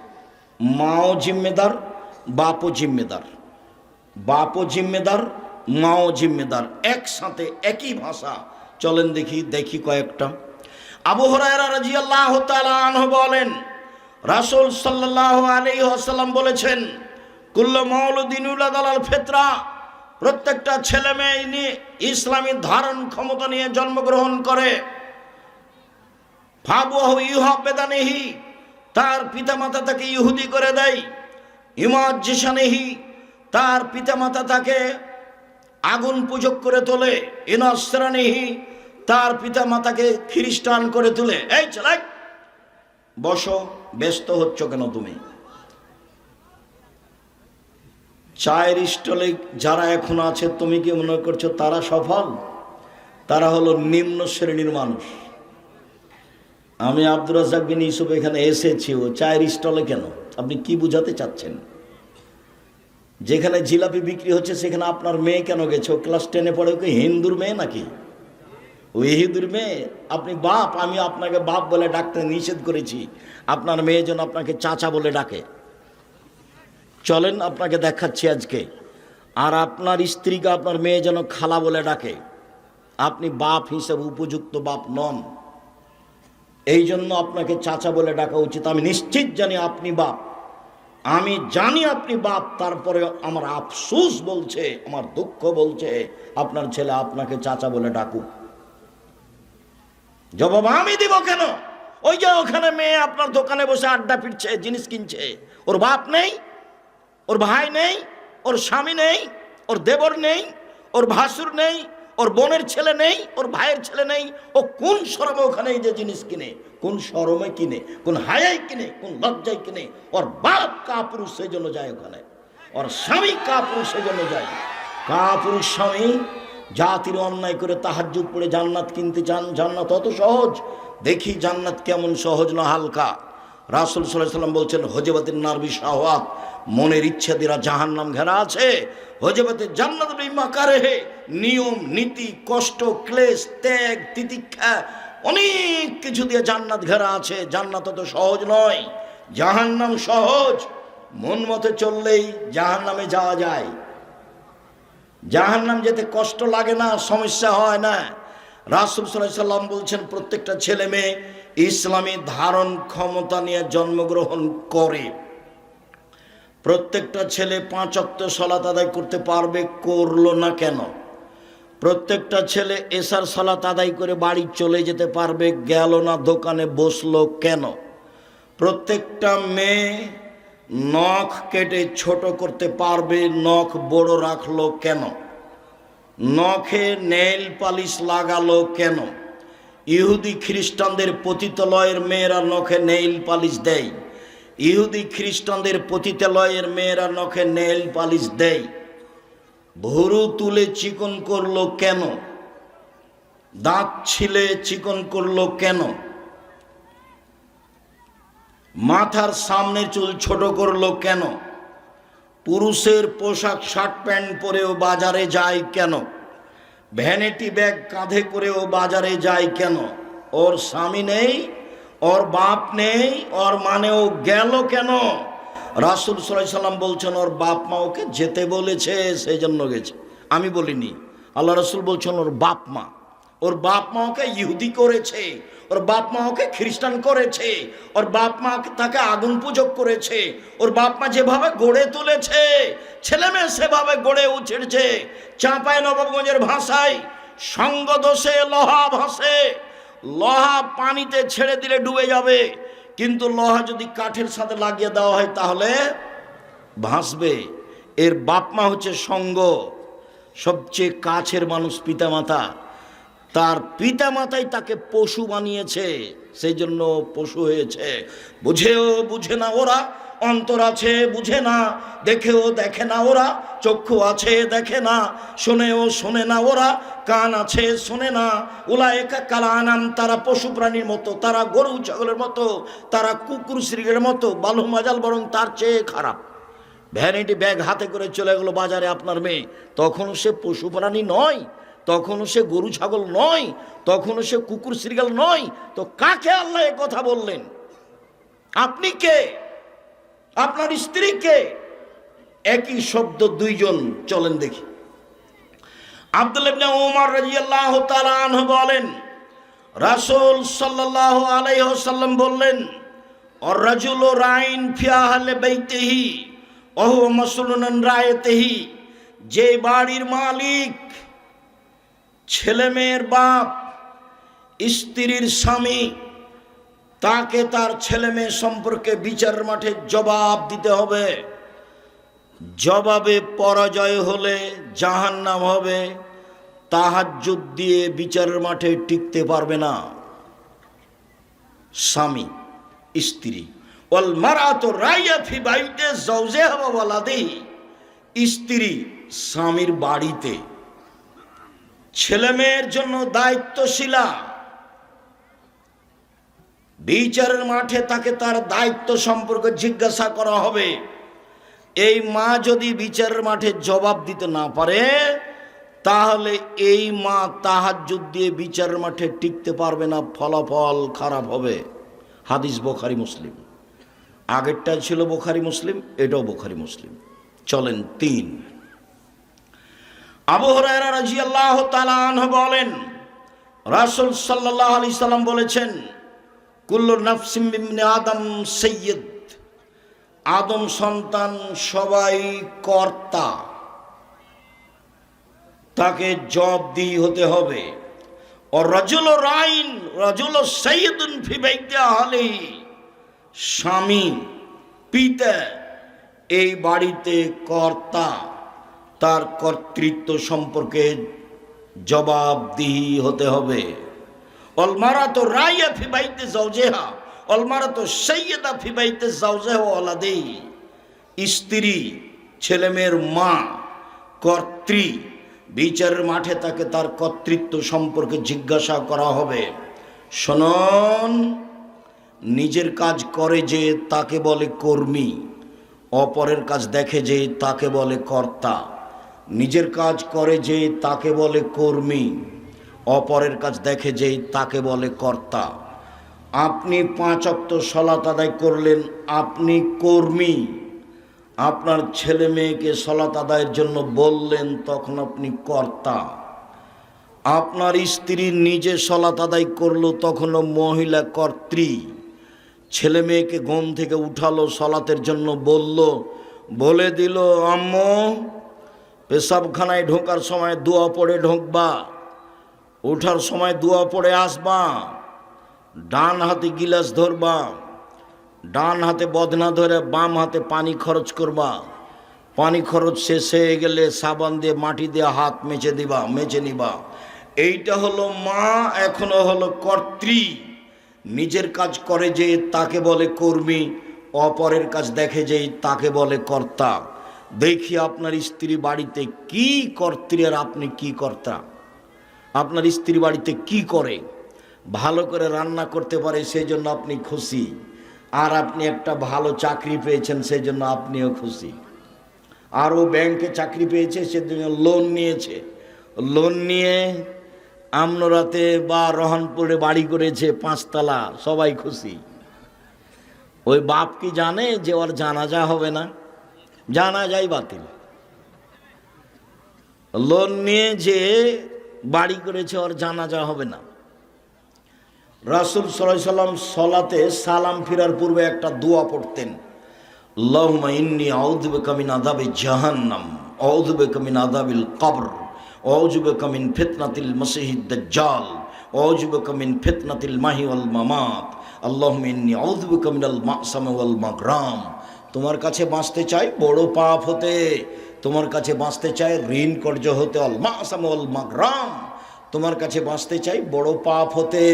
মাও জিম্মেদার, বাপও জিম্মেদার, বাপও জিম্মেদার, মাও জিম্মেদার, একসাথে একই ভাষা। চলেন দেখি কয়েকটা। আবু হুরায়রা রাদিয়াল্লাহু তাআলা আনহু বলেন, রাসূল সাল্লাল্লাহু আলাইহি ওয়াসাল্লাম বলেছেন, কুল্লু মাউলুদিন ইউলাদু আলাল ফিতরা, প্রত্যেকটা ছেলে মেয়ে নিয়ে ইসলামী ধারণ ক্ষমতা নিয়ে জন্মগ্রহণ করে। ফাবুহু ইউহাবেদানিহি, তার পিতামাতা তাকে ইহুদি করে দেয়। ইমাজ্জিসানিহি, তার পিতামাতা তাকে আগুন পূজক করে তোলে। ইনাসরানিহি, তার পিতামাতাকে খ্রিস্টান করে তোলে। এই ছেলে বসো, ব্যস্ত হচ্ছ কেন তুমি? চায়ের স্টলে যারা এখন আছে, তুমি কি মনে করছো তারা সফল? তারা হলো নিম্ন শ্রেণীর মানুষ। আমি আব্দুর রাজ্জাক বিন ইউসুফ এখানে এসেছি, ও চায়ের স্টলে কেন? আপনি কি বুঝাতে চাচ্ছেন? যেখানে জিলাপি বিক্রি হচ্ছে সেখানে আপনার মেয়ে কেন গেছে? ও ক্লাস 10-এ পড়ে, ওকে হিন্দুর মেয়ে নাকি? ওই হিন্দুর মেয়ে। আপনি বাপ, আমি আপনাকে বাপ বলে ডাকতে নিষেধ করেছি, আপনার মেয়ে যেন আপনাকে চাচা বলে ডাকে। চলেন আপনাকে দেখাচ্ছি আজকে। আর আপনার স্ত্রীকে আপনার মেয়ে যেন খালা বলে ডাকে। আপনি বাপ হিসেবে উপযুক্ত বাপ নন, এই জন্য আপনাকে চাচা বলে ডাকা উচিত। আমি নিশ্চিত জানি আপনি বাপ, আমি জানি আপনি বাপ, তারপরে আমার আফসোস বলছে, আমার দুঃখ বলছে আপনার ছেলে আপনাকে চাচা বলে ডাকুক। জবাব আমি দিব কেন? ওই যে ওখানে মেয়ে আপনার দোকানে বসে আড্ডা পিটছে, জিনিস কিনছে, ওর বাপ নেই, ওর ভাই নেই, ওর স্বামী নেই, ওর দেবর নেই, ওর ভাসুর নেই, ওর বোনের ছেলে নেই, ওর ভাইয়ের ছেলে নেই। ও কোন শরমে ওখানে এই যে জিনিস কিনে, কোন শরমে কিনে, কোন হায়ায় কিনে, কোন লজ্জায় কিনে? ওর বাপ কাপুরুষ, সেই জন্য যায় ওখানে। ওর স্বামী কাপুরুষ, সেই জন্য যায়। কাপুরুষ স্বামী জাতির অন্যায় করে তাহাজ্জুদ পড়ে জান্নাত কিনতে চান। জান্নাত অত সহজ? দেখি জান্নাত কেমন সহজ না হালকা। রাসূল সাল্লাল্লাহু আলাইহি ওয়াসাল্লাম বলছেন, হজবাতিন নারবি শাহওয়াত, মনের ইচ্ছা দ্বারা জাহান্নাম ঘেরা আছে। হজবাতে জান্নাত বিমাকারেহে, নিয়ম নীতি, কষ্ট, ক্লেশ, ত্যাগ, তিতিক্ষা, অনেক কিছু দিয়ে জান্নাত ঘেরা আছে। জান্নাত অত সহজ নয়, জাহান্নাম সহজ। মন মতো চললেই জাহান্নামে যাওয়া যায়। জাহান্নাম যেতে কষ্ট লাগে না, সমস্যা হয় না। রাসূল সাল্লাল্লাহু আলাইহি ওয়াসাল্লাম বলছেন, প্রত্যেকটা ছেলে মেয়ে ইসলামী ধারণ ক্ষমতা নিয়ে জন্মগ্রহণ করে। প্রত্যেকটা ছেলে 5 ওয়াক্ত সালাত আদায় করতে পারবে, করলো না কেন? প্রত্যেকটা ছেলে এশার সালাত আদায় করে বাড়ি চলে যেতে পারবে, গেল না দোকানে বসলো কেন? প্রত্যেকটা মেয়ে নখ কেটে ছোট করতে পারবে, নখ বড় রাখলো কেন? নখে নেইল পালিশ লাগালো কেন? ইহুদি খ্রিস্টানদের পতিতালয়ের মেয়েরা নখে নেইল পালিশ দেয়, ইহুদি খ্রিস্টানদের পতিতালয়ের মেয়েরা নখে নেইল পালিশ দেয়। ভুরু তুলে চিকন করলো কেন? দাঁত ছিলে চিকন করলো কেন? মাথার সামনের চুল ছোট করলো কেন? পুরুষের পোশাক শার্ট প্যান্ট পরেও বাজারে যায় কেন? ভ্যানিটি ব্যাগ কাঁধে করেও বাজারে যায় কেন? ওর স্বামী নেই, ওর বাপ নেই, ওর মানেও গেল কেন? রাসূল সাল্লাল্লাহু আলাইহি ওয়াসাল্লাম বলছেন, ওর বাপ মা ওকে যেতে বলেছে, সেই জন্য গেছে। আমি বলিনি, আল্লাহ রসুল বলছেন ওর বাপ মা। ওর বাপ মা ওকে ইহুদি করেছে, ওর বাপ মা ওকে খ্রিস্টান করেছে, ওর বাপ মা তাকে আগুন পূজক করেছে, ওর বাপ মা যেভাবে গড়ে তুলেছে ছেলে মেয়ে সেভাবে গড়ে উঠেছে। চাঁপাই নবাবগঞ্জের ভাষায় সঙ্গ দোষে লোহা ভাসে। লোহা পানিতে ছেড়ে দিলে ডুবে যাবে, কিন্তু লোহা যদি কাঠের সাথে লাগিয়ে দেওয়া হয় তাহলে ভাসবে। এর বাপ মা হচ্ছে সঙ্গ, সবচেয়ে কাছের মানুষ পিতামাতা। তার পিতামাতাই তাকে পশু বানিয়েছে, সেই জন্য পশু হয়েছে। বুঝেও বুঝে না ওরা, অন্তর আছে বুঝে না, দেখেও দেখে না ওরা, চক্ষু আছে দেখে না, শোনেও শোনে না ওরা, কান আছে শোনে না। উলায়েকা কালানাম, তারা পশু প্রাণীর মতো, তারা গরু ছাগলের মতো, তারা কুকুর শ্রীগের মতো, বালু মাজাল বরং তার চেয়ে খারাপ। ভ্যানিটি ব্যাগ হাতে করে চলে গেল বাজারে আপনার মেয়ে, তখনও সে পশু প্রাণী নয়, তখনও সে গরু ছাগল নয়, তখনও সে কুকুর শ্রীগাল নয়। তো কাকে আল্লাহ এ কথা বললেন? আপনি কে? আপনার স্ত্রী কে? একই শব্দ দুইজন। চলেন দেখি। আব্দুল্লাহ ইবনে ওমর রাদিয়াল্লাহু তাআলা আনহু বলেন, রাসূল সাল্লাল্লাহু আলাইহি ওয়াসাল্লাম বললেন, আর রাজুলু রাইন ফি আহলি বাইতিহি ওয়া হুয়া মাসউলুন আন রায়াতিহি। যে বাড়ির মালিক, ছেলে মেয়ের বাপ, স্ত্রীর স্বামী, তাকে তার ছেলে মেয়ে সম্পর্কে বিচারের মাঠে জবাব দিতে হবে। জবাবে পরাজয় হলে জাহান্নাম হবে, তাহাজ্জুদ দিয়ে বিচারের মাঠে টিকতে পারবে না স্বামী স্ত্রী। ওয়াল মারআতু রাইয়া ফি বাইতি যাওজিহা ওয়া ওয়ালাদিহি। স্ত্রী স্বামীর বাড়িতে ছেলে মেয়ের জন্য দায়িত্বশীলা। বিচারের মাঠে তাকে তার দায়িত্ব সম্পর্কে জিজ্ঞাসা করা হবে। এই মা যদি বিচারের মাঠে জবাব দিতে না পারে, তাহলে এই মা তাহাজ্জুদ দিয়ে বিচারের মাঠে টিকতে পারবে না, ফলাফল খারাপ হবে। হাদিস বুখারী মুসলিম। আগেরটা ছিল বুখারী মুসলিম, এটাও বুখারী মুসলিম। চলেন 3। আবু হুরায়রা রাদিয়াল্লাহু তাআলা আনহু বলেন, রাসূল সাল্লাল্লাহু আলাইহি সাল্লাম বলেছেন, কুল্লু নাফসিন মিন আদম সাইয়্যিদ। আদম সন্তান সবাই কর্তা, তাকে জবাবদিহি হতে হবে। আর রাজুলু রাইন রাজুলু সাইয়্যিদুন ফি বাইতি আহলিহি। স্বামী পিতা এই বাড়িতে কর্তা, তার কর্তৃত্ব সম্পর্কে জবাবদিহি হতে হবে। ওয়াল মারআতু রাইয়া ফি বাইতি যাওজিহা ওয়াল মারআতু সাইয়্যিদা ফি বাইতি যাওজিহা ওয়া ওয়ালাদিহি। স্ত্রী ছেলে মেয়ের মা, কর্ত্রী। বিচারের মাঠে তাকে তার কর্তৃত্ব সম্পর্কে জিজ্ঞাসা করা হবে। শুনুন, নিজের কাজ করে যে তাকে বলে কর্মী, অপরের কাজ দেখে যে তাকে বলে কর্তা। নিজের কাজ করে যে তাকে বলে কর্মী, অপরের কাজ দেখে যে তাকে বলে কর্তা। আপনি 5 ওয়াক্ত সালাত আদায় করলেন, আপনি কর্মী। আপনার ছেলে মেয়েকে সালাত আদায়ের জন্য বললেন, তখন আপনি কর্তা। আপনার স্ত্রী নিজে সালাত আদায় করলো, তখনও মহিলা কর্ত্রী। ছেলে মেয়েকে ঘুম থেকে উঠালো, সালাতের জন্য বলে দিল, আম্মু পেশাবখানায় ঢোকার সময় দোয়া পড়ে ঢোকবা, ওঠার সময় দোয়া পড়ে আসবা, ডান হাতে গিলাস ধরবা, ডান হাতে বদনা ধরে বাম হাতে পানি খরচ করবা। পানি খরচ শেষ হয়ে গেলে সাবান দিয়ে মাটি দিয়ে হাত মেজে নিবা। এইটা হলো মা, এখনো হলো কর্ত্রী। নিজের কাজ করে যে তাকে বলে কর্মী, অপরের কাজ দেখে যে তাকে বলে কর্তা। দেখি আপনার স্ত্রী বাড়িতে কি কর্ত্রী আর আপনি কি কর্তা। আপনার স্ত্রী বাড়িতে কি করে? ভালো করে রান্না করতে পারে, সেই জন্য আপনি খুশি। আর আপনি একটা ভালো চাকরি পেয়েছেন, সেই জন্য আপনিও খুশি। আর ও ব্যাংকে চাকরি পেয়েছে, সেজন্য লোন নিয়েছে, লোন নিয়ে আমনরাতে বা রহনপুরে বাড়ি করেছে 5 তলা, সবাই খুশি। ওই বাপ কি জানে যে ওর জানাজা হবে না? জানাজাই বাতিল। লোন নিয়ে যে বাড়ি করেছে ওর জানাজা হবে না। রাসূল সাল্লাল্লাহু আলাইহি সাল্লাম সলাতে সালাম ফিরার পূর্বে একটা দোয়া পড়তেন, আল্লাহুম্মা ইন্নী আউযু বিকা মিন আযাবি জাহান্নাম, আউযু বিকা মিন আযাবিল কবর, আউযু বিকা মিন ফিতনাতিল মাসিহিদ দাজ্জাল, আউযু বিকা মিন ফিতনাতিল মাহি ওয়াল মামাত, আল্লাহুম্মা ইন্নী আউযু বিকা মিনাল মা'সাম ওয়াল মাগরাম। তোমার কাছে বাঁচতে চাই বড় পাপ হতে, তোমার কাছে বাঁচতে চাই ঋণ কর্য হতে, আল মা'সাম ওয়াল মাগরাম। তোমার কাছে বাঁচতে চাই বড় পাপ হতে,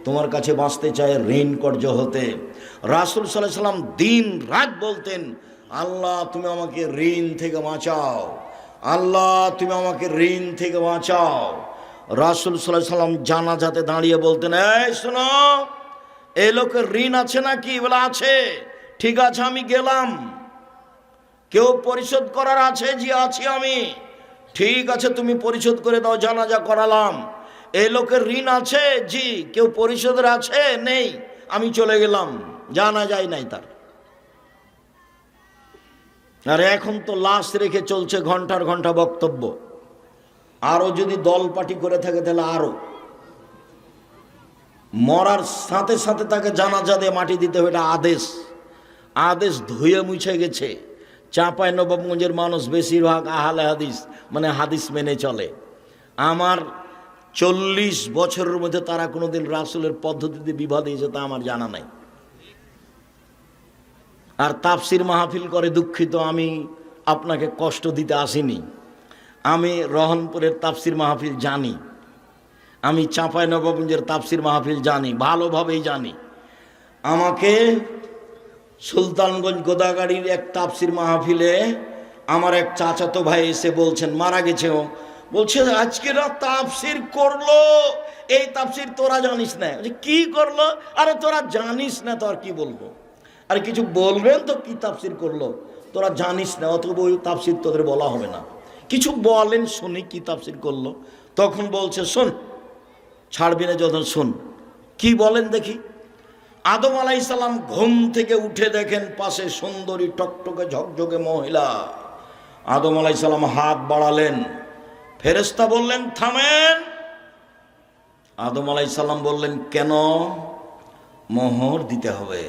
তোমার কাছে বাঁচতে চায় ঋণ কর্য হতে। রাসূল সাল্লাল্লাহু আলাইহি সাল্লাম দিন রাত বলতেন, আল্লাহ তুমি আমাকে ঋণ থেকে বাঁচাও, আল্লাহ তুমি আমাকে ঋণ থেকে বাঁচাও। রাসূল সাল্লাল্লাহু আলাইহি সাল্লাম জানাজাতে দাঁড়িয়ে বলতেন, এই শোনো, এই লোকের ঋণ আছে নাকি? বলে আছে। ঠিক আছে, আমি গেলাম। কেউ পরিশোধ করার আছে? জি আছি আমি। ঠিক আছে, তুমি পরিশোধ করে দাও, জানাজা করালাম। এই লোকের ঋণ আছে? জি। কেউ পরিশোধের আছে? নেই। আমি চলে গেলাম, জানা যায় নাই তার। আর এখন তো লাশ রেখে চলছে ঘন্টার ঘন্টা বক্তব্য। আরো যদি দল পার্টি করে থাকে তাহলে আরো মরার সাথে সাথে তাকে জানাজা দিয়ে মাটি দিতে হবে, এটা আদেশ। আদেশ ধুয়ে মুছে গেছে। চাঁপাইনবাবগঞ্জের মানুষ বেশিরভাগ আহলে হাদিস, মানে হাদিস মেনে চলে। আমার 40 বছরের মধ্যে তারা কোনোদিন রাসূলের পদ্ধতিতে বিবাহ দিয়েছে তা আমার জানা নাই। আর তাফসির মাহফিল করে, দুঃখিত, আমি আপনাকে কষ্ট দিতে আসিনি। আমি রহনপুরের তাফসির মাহফিল জানি, আমি চাঁপাইনবাবগঞ্জের তাফসির মাহফিল জানি, ভালোভাবেই জানি। আমাকে সুলতানগঞ্জ গোদাগাড়ির এক তাফসির মাহফিলে আমার এক চাচাতো ভাই এসে বলছেন, মারা গেছে ও, বলছে আজকে রাত তাফসির করলো, এই তাফসির তোরা জানিস না। কি করলো? আরে তোরা জানিস না তো আর কি বলবো? আর কিছু বলবেন তো কি তাফসির করলো? তোরা জানিস না, অথবা ওই তাফসির তোদের বলা হবে না। কিছু বলেন শুনি কি তাফসির করলো। তখন বলছে, শোন, ছাড়বি না যখন, শোন কি বলেন দেখি। আদম আলাইহিস সালাম ঘুম থেকে উঠে দেখেন পাশে সুন্দরী টকটকে ঝকঝকে মহিলা। আদম আলাইহিস সালাম হাত বাড়ালেন, ফেরেশতা বললেন থামেন। আদম আলাইহিস সালাম বললেন, কেন? মোহর দিতে হবে।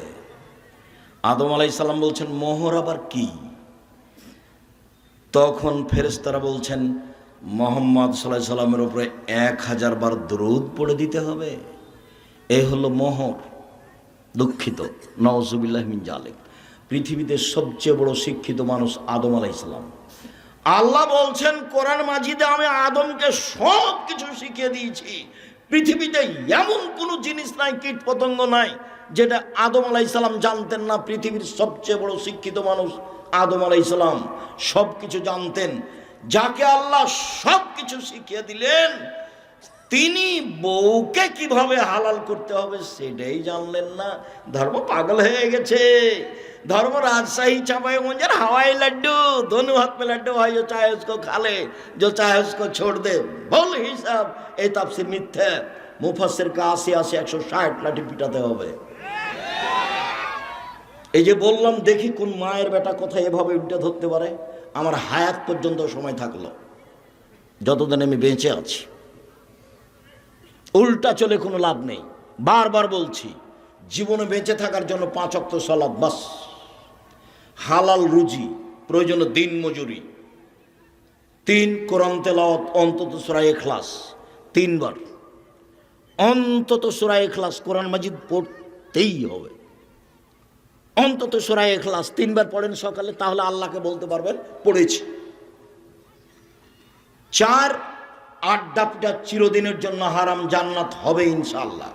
আদম আলাইহিস সালাম বলছেন, মোহর আবার কি? তখন ফেরেশতারা বলছেন, মুহাম্মদ সাল্লাল্লাহু আলাইহি সাল্লামের উপরে 1000 বার দরুদ পড়ে দিতে হবে, এই হলো মোহর। দুঃখিত, নাউজুবিল্লাহি মিন জালিক। পৃথিবীতে সবচেয়ে বড় শিক্ষিত মানুষ আদম আলাইহিস সালাম। আল্লাহ বলছেন কোরআন মাজিদে, আমি আদমকে সব কিছু শিখিয়ে দিয়েছি। পৃথিবীতে এমন কোনো জিনিস নাই, কীট পতঙ্গ নাই যেটা আদম আলাইহিস সালাম জানতেন না। পৃথিবীর সবচেয়ে বড় শিক্ষিত মানুষ আদম আলাইহিস সালাম, সব কিছু জানতেন। যাকে আল্লাহ সব কিছু শিখিয়ে দিলেন, তিনি বউকে কিভাবে হালাল করতে হবে সেটাই জানলেন না। ধর্ম পাগল হয়ে গেছে। धर्म राजशाही चापाई मुंजर हवाई लड्डू, दोनों हाथ में लड्डू है, जो चाहे उसको खा ले, जो चाहे उसको छोड़ दे। बोल हिसाब এই তাফসীর মিথ্যা। মুফাসসিরকে 80 160 লাঠি পিটাতে হবে। এই যে বললাম, দেখি কোন মায়ের বেটা কথা এভাবে উল্টে ধরতে পারে। আমার হায়াত পর্যন্ত সময় থাকলো, যতদিন আমি বেঁচে আছি। উল্টা চলে কোনো লাভ নেই। বারবার বলছি, জীবনে বেঁচে থাকার জন্য 5 ওয়াক্ত সালাত বাস, হালাল রুজি, প্রয়োজনে দিন মজুরি, 3 কোরআন তেলাওয়াত, অন্তত সূরা ইখলাস 3 বার, অন্তত সূরা ইখলাস কোরআন মাজিদ পড়তেই হবে। অন্তত সূরা ইখলাস 3 বার পড়েন সকালে, তাহলে আল্লাহকে বলতে পারবেন পড়েছি। 4 আড্ডা পিটা চিরদিনের জন্য হারাম, জান্নাত হবে ইনশাআল্লাহ।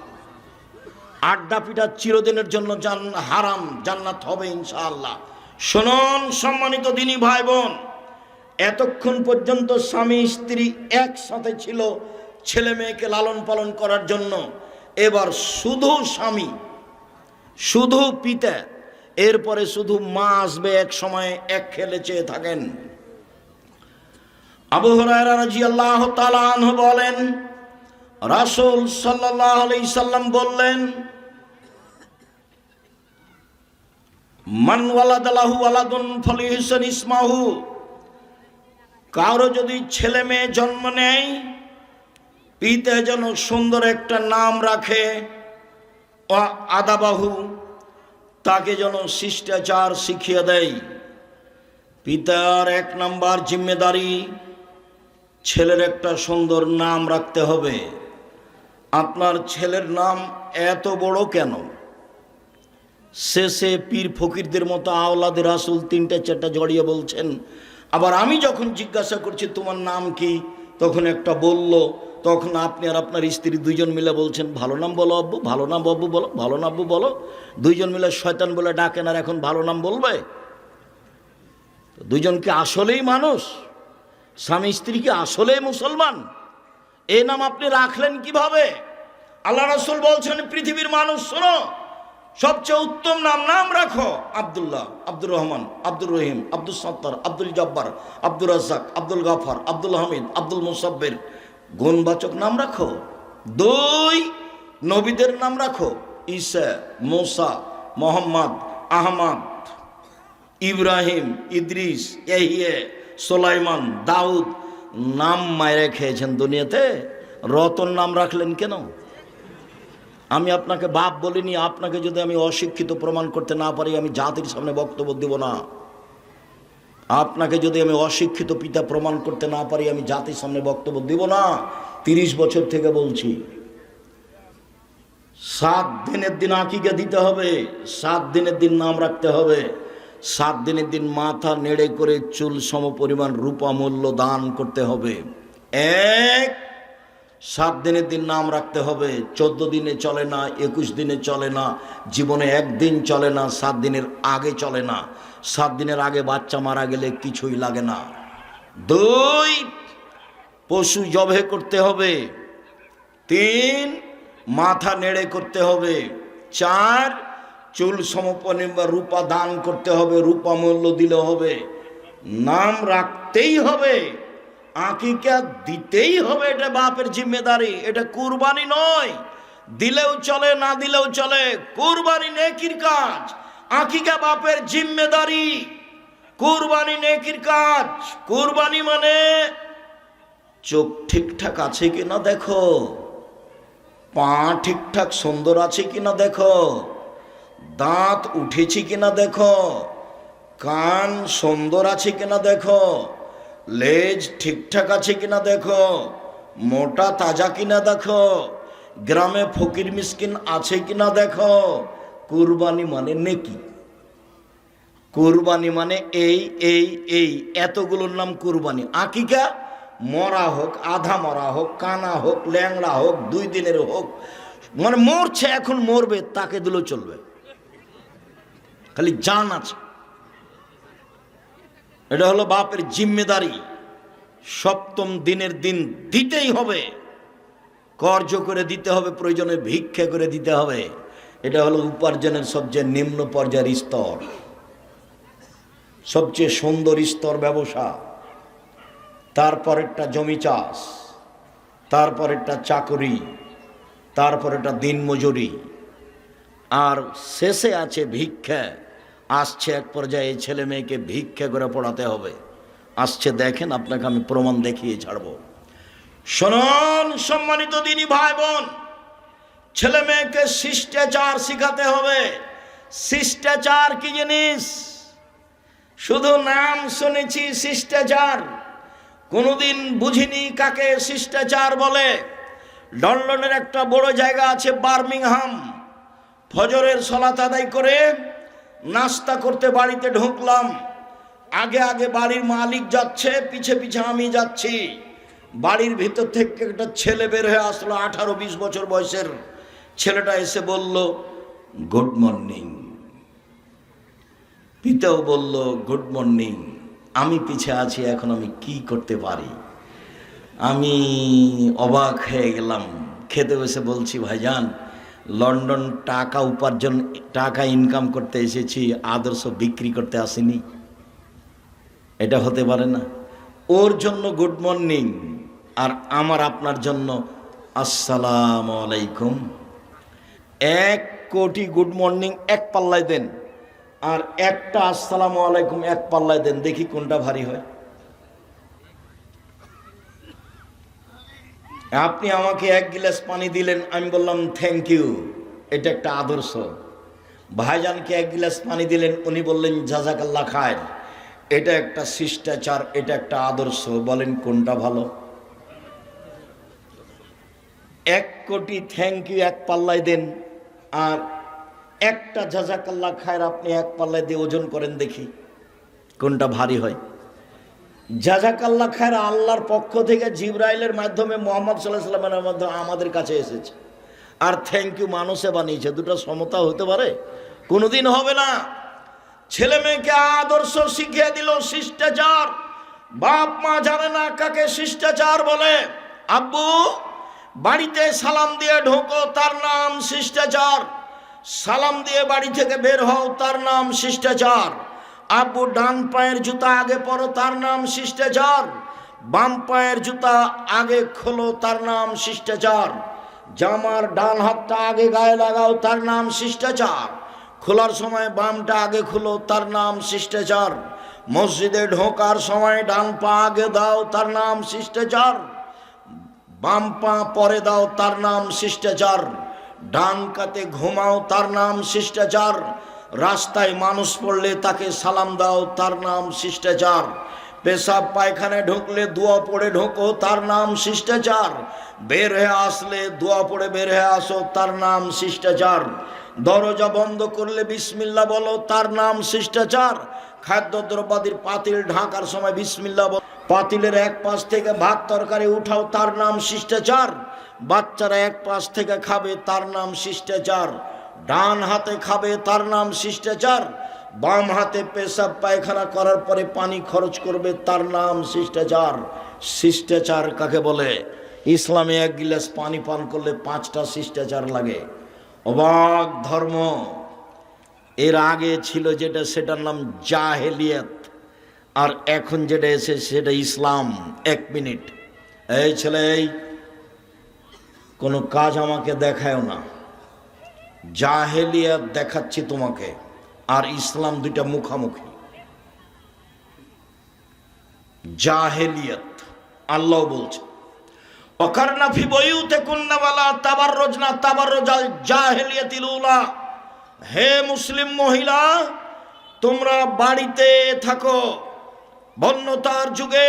আড্ডা পিটা চিরদিনের জন্য হারাম, জান্নাত হবে ইনশাআল্লাহ। শুনুন সম্মানিত দিনী ভাই বোন, এতক্ষণ পর্যন্ত স্বামী স্ত্রী একসাথে ছিল ছেলে মেয়েকে লালন পালন করার জন্য। এবার শুধু স্বামী, শুধু পিতা, এরপরে শুধু মা আসবে এক সময়, এক খেলে চেয়ে থাকেন। আবু হুরায়রা রাদিয়াল্লাহু তাআলা আনহু বলেন, রাসূল সাল্লাল্লাহু আলাইহি সাল্লাম বললেন, মান ওয়ালাদা লাহু ওয়ালাদুন ফালিহসান ইসমাহু, কারো যদি ছেলে মেয়ে জন্ম নেয়, পিতা যেন সুন্দর একটা নাম রাখে, আদাবাহু, তাকে যেন শিষ্টাচার শিখিয়ে দেয়। পিতার 1 নাম্বার জিম্মেদারি, ছেলের একটা সুন্দর নাম রাখতে হবে। আপনার ছেলের নাম এত বড় কেন? শেষে পীর ফকিরদের মতো আওলাদের রাসূল 3টা 4টা জড়িয়ে বলছেন। আবার আমি যখন জিজ্ঞাসা করছি তোমার নাম কি, তখন একটা বলল, তখন আপনি আর আপনার স্ত্রী 2জন মিলে বলছেন ভালো নাম বলো আব্বু, ভালো নাম আব্বু বলো, ভালো নাম আব্বু বলো। 2জন মিলে শয়তান বলে ডাকেন, আর এখন ভালো নাম বলবে? 2জন কি আসলেই মানুষ? স্বামী স্ত্রী কি আসলেই মুসলমান? এই নাম আপনি রাখলেন কিভাবে? আল্লাহ রাসূল বলছেন পৃথিবীর মানুষ শোনো, সবচেয়ে উত্তম নাম রাখো আব্দুল্লাহ, আব্দুর রহমান, আব্দুর রহিম, আব্দুল সত্তার, আব্দুল জব্বার, আব্দুর রাজ্জাক, আব্দুল গাফার, আব্দুল হামিদ, আব্দুল মুসাব্বির। গুণবাচক নাম রাখো। 2 নবীদের নাম রাখো, ঈসা, মুসা, মোহাম্মদ, আহমদ, ইব্রাহিম, ইদ্রিস, ইয়াহিয়া, সুলাইমান, দাউদ। নাম মায়েরা খেয়েছেন দুনিয়াতে, রতন নাম রাখলেন কেন? আমি আপনাকে বাপ বলিনি। আপনাকে যদি আমি অশিক্ষিত প্রমাণ করতে না পারি, আমি জাতির সামনে বক্তব্য দেব না। আপনাকে যদি আমি অশিক্ষিত পিতা প্রমাণ করতে না পারি, আমি জাতির সামনে বক্তব্য দেব না। 30 বছর থেকে বলছি। 7 দিনের দিন আকিকা দিতে হবে, 7 দিনের দিন নাম রাখতে হবে, 7 দিনের দিন মাথা নেড়ে করে চুল সম পরিমাণ রূপা মূল্য দান করতে হবে। 7 দিনের দিন নাম রাখতে হবে। 14 দিনে চলে না, 21 দিনে চলে না, জীবনে 1 দিন চলে না, 7 দিনের আগে চলে না। 7 দিনের আগে বাচ্চা মারা গেলে কিছুই লাগে না। 2 পশু জবে করতে হবে। 3 মাথা নেড়ে করতে হবে। 4 চুল সমপরিমাণ রূপা দান করতে হবে, রূপা মূল্য দিলে হবে। নাম রাখতেই হবে, আকিকা দিতেই হবে। এটা বাপের জিম্মেদারি, এটা কুরবানি নয়। দিলেও চলে, না দিলেও চলে, কুরবানি নেকির কাজ। আকিকা বাপের জিম্মেদারি, কুরবানি নেকির কাজ। কুরবানি মানে চোখ ঠিকঠাক আছে কিনা দেখো, পা ঠিকঠাক সুন্দর আছে কিনা দেখো, দাঁত উঠেছে কিনা দেখো, কান সুন্দর আছে কিনা দেখো, লেজ ঠিকঠাক আছে কিনা দেখো, মোটা তাজা কিনা দেখো, গ্রামে ফকির মিসকিন আছে কিনা দেখো। কুরবানি মানে নেকি। কুরবানি মানে এই এতগুলোর নাম কুরবানি। আকিকা মরা হোক, আধা মরা হোক, কানা হোক, ল্যাংড়া হোক, 2 দিনের হোক, মানে মরছে এখন মরবে, তাকে দিলেও চলবে, খালি জান আছে। এটা হলো বাপের জিম্মেদারি। 7ম দিনের দিন দিতেই হবে, কর্জ করে দিতে হবে, প্রয়োজনে ভিক্ষা করে দিতে হবে। এটা হলো উপার্জনের সবচেয়ে নিম্ন পর্যায়ের স্তর, সবচেয়ে সুন্দর স্তর ব্যবসা। তারপরেরটা জমি চাষ, তারপরেরটা চাকরি, তারপরেরটা দিনমজুরি, আর শেষে আছে ভিক্ষা। আসছে এক পর্যায়ে ছেলে মেয়েকে ভিক্ষা করে পড়াতে হবে। আসছে, দেখেন, আপনাকে আমি প্রমাণ দেখিয়ে ছাড়ব। শুনুন সম্মানিত দিনী ভাই বোন, ছেলে মেয়েকে শিষ্টাচার শিখাতে হবে। শিষ্টাচার কি জিনিস? শুধু নাম শুনেছি শিষ্টাচার, কোনোদিন বুঝিনি কাকে শিষ্টাচার বলে। লন্ডনের একটা বড় জায়গা আছে বার্মিংহাম। ফজরের সালাত আদায় করে নাস্তা করতে বাড়িতে ঢুকলাম। আগে আগে বাড়ির মালিক যাচ্ছে, পিছে পিছে আমি যাচ্ছি। বাড়ির ভিতর থেকে একটা ছেলে বের হয়ে আসলো, 18-20 বছর বয়সের ছেলেটা এসে বলল গুড মর্নিং। পিতাও বলল গুড মর্নিং। আমি পিছে আছি, এখন আমি কি করতে পারি? আমি অবাক হয়ে গেলাম। খেতে বসে বলছি, ভাইজান, লন্ডন টাকা উপার্জন, টাকা ইনকাম করতে এসেছি, আদর্শ বিক্রি করতে আসিনি। এটা হতে পারে না। ওর জন্য গুড মর্নিং, আর আমার আপনার জন্য আসসালামু আলাইকুম। 1 কোটি গুড মর্নিং এক পাল্লায় দেন, আর একটা আসসালামু আলাইকুম এক পাল্লায় দেন, দেখি কোনটা ভারী হয়। আপনি আমাকে এক গ্লাস পানি দিলেন, আমি বললাম থ্যাংক ইউ, এটা একটা আদর্শ। ভাইজানকে এক গ্লাস পানি দিলেন, উনি বললেন জাযাকাল্লাহ খায়ের, এটা একটা শিষ্টাচার, এটা একটা আদর্শ। বলেন কোনটা ভালো? 1 কোটি থ্যাংক ইউ এক পাল্লায় দেন, আর একটা জাযাকাল্লাহ খায়ের আপনি এক পাল্লায় দিয়ে ওজন করেন দেখি কোনটা ভারী হয়। জাযাকাল্লাহ খায়ের আল্লাহর পক্ষ থেকে জিবরাইলের মাধ্যমে মুহাম্মদ সাল্লাল্লাহু আলাইহি ওয়াসাল্লামের মাধ্যমে আমাদের কাছে এসেছে, আর থ্যাংক ইউ মানুষে বানিয়েছে। দুটো সমতা হতে পারে? কোনোদিন হবে না। ছেলে মেয়েকে আদর্শ শিখিয়ে দিল, শিষ্টাচার। বাপ মা জানে না কাকে শিষ্টাচার বলে। আব্বু বাড়িতে সালাম দিয়ে ঢোকো, তার নাম শিষ্টাচার। সালাম দিয়ে বাড়ি থেকে বের হও, তার নাম শিষ্টাচার। আব্বু ডান পায়ের জুতা আগে পরো, তার নাম শিষ্টাচার। বাম পায়ের জুতা আগে খোলো, তার নাম শিষ্টাচার। জামার ডান হাতটা আগে গায়ে লাগাও, তার নাম শিষ্টাচার। খোলার সময় বামটা আগে খুলো, তার নাম শিষ্টাচার। মসজিদে ঢোকার সময় ডান পা আগে দাও, তার নাম শিষ্টাচার। বাম পা পরে দাও, তার নাম শিষ্টাচার। ডান কাতে ঘুমাও, তার নাম শিষ্টাচার। রাস্তায় মানুষ পড়লে তাকে সালাম দাও, তার নাম শিষ্টাচার। পেশাব পায়খানায় ঢুকলে দোয়া পড়ে ঢোকো, তার নাম শিষ্টাচার। বের হয়ে আসলে দোয়া পড়ে বের হয়ে আসো, তার নাম শিষ্টাচার। দরজা বন্ধ করলে বিসমিল্লাহ বলো, তার নাম শিষ্টাচার। খাদ্যদ্রব্যাদির পাতিল ঢাকার সময় বিসমিল্লাহ বলো। পাতিলের এক পাশ থেকে ভাত তরকারি উঠাও, তার নাম শিষ্টাচার। বাচ্চারা এক পাশ থেকে খাবে, তার নাম শিষ্টাচার। ডান হাতে খাবে, তার নাম শিষ্টাচার। বাম হাতে পেশাব পায়খানা করার পরে পানি খরচ করবে, তার নাম শিষ্টাচার। শিষ্টাচার কাকে বলে? ইসলামে এক গিলাস পানি পান করলে 5টা শিষ্টাচার লাগে। অবাক ধর্ম। এর আগে ছিল যেটা, সেটার নাম জাহেলিয়াত, আর এখন যেটা এসে সেটা ইসলাম। 1 মিনিট, এই ছেলে, এই কোনো কাজ আমাকে দেখায়ও না। জাহেলিয়াত দেখাচ্ছি তোমাকে, আর ইসলাম দুইটা মুখামুখি। জাহেলিয়াত আল্লাহ বলছে ওয়াকারনা ফি বুয়ুতিকুন্না ওয়ালা তাবাররুজনা তাবাররুজাল জাহেলিয়াতিল উলা। হে মুসলিম মহিলা, তোমরা বাড়িতে থাকো। বন্যতার যুগে,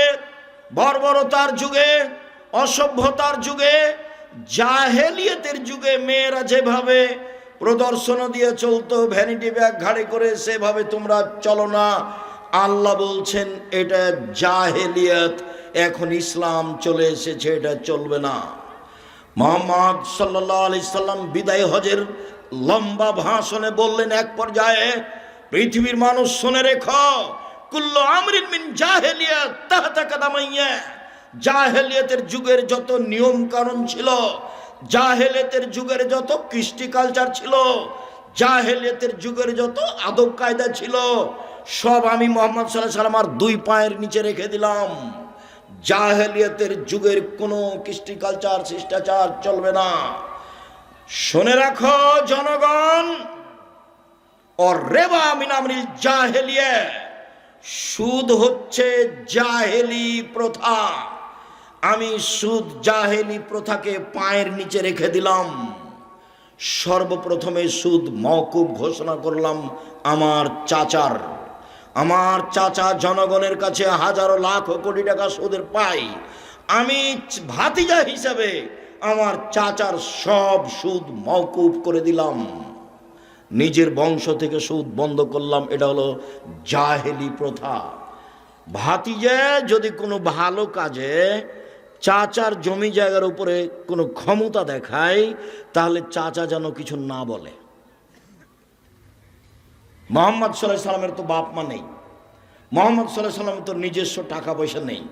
বর্বরতার যুগে, অসভ্যতার যুগে, জাহেলিয়াতের যুগে মেয়েরা যেভাবে প্রদর্শন দিয়ে চলতো, ভ্যানিটি ব্যাগ ঘাড়ে করে, সেভাবে তোমরা চলো না। আল্লাহ বলছেন এটা জাহেলিয়াত। এখন ইসলাম চলে এসেছে, এটা চলবে না। মুহাম্মদ সাল্লাল্লাহু আলাইহি সাল্লাম বিদায় হজের লম্বা ভাষণে বললেন এক পর্যায়ে, পৃথিবীর মানুষ শুনে রেখো, কুল্লু আমরিন মিন জাহেলিয়াত তাহতা কাদামাইয়া। জাহেলিয়াতের যুগের যত নিয়ম কানুন ছিল, জাহেলিয়াতের যুগের যত কৃষ্টি কালচার ছিল, জাহেলিয়াতের যুগের যত আদব কায়দা ছিল, সব আমি মুহাম্মদ সাল্লাল্লাহু আলাইহি ওয়াসাল্লাম আর 2 পায়ের নিচে রেখে দিলাম। জাহেলিয়াতের যুগের কোনো কৃষ্টি কালচার, শিষ্টাচার চলবে না। শুনে রাখো জনগণ, আর রেবা মিন আমরিল জাহেলিয়া, সুদ হচ্ছে জাহেলি প্রথা। আমি সুদ, জাহেলি প্রথাকে পায়ের নিচে রেখে দিলাম। সর্বপ্রথমে সুদ মওকুফ ঘোষণা করলাম আমার চাচার। আমার চাচা জনগণের কাছে হাজারো লাখ কোটি টাকা সুদের পাই। আমি ভাতিজা হিসাবে আমার চাচার সব সুদ মওকুফ করে দিলাম। নিজের বংশ থেকে সুদ বন্ধ করলাম। এটা হলো জাহেলি প্রথা। ভাতিজা যদি কোনো ভালো কাজে চাচার জমি জায়গার উপরে কোনো ক্ষমতা দেখায়, তাহলে চাচা যেন কিছু না বলে। মুহাম্মদ সাল্লাল্লাহু আলাইহি সাল্লামের তো বাপ মা নেই, মুহাম্মদ সাল্লাল্লাহু আলাইহি সাল্লামের তো নিজস্ব টাকা পয়সা নেই,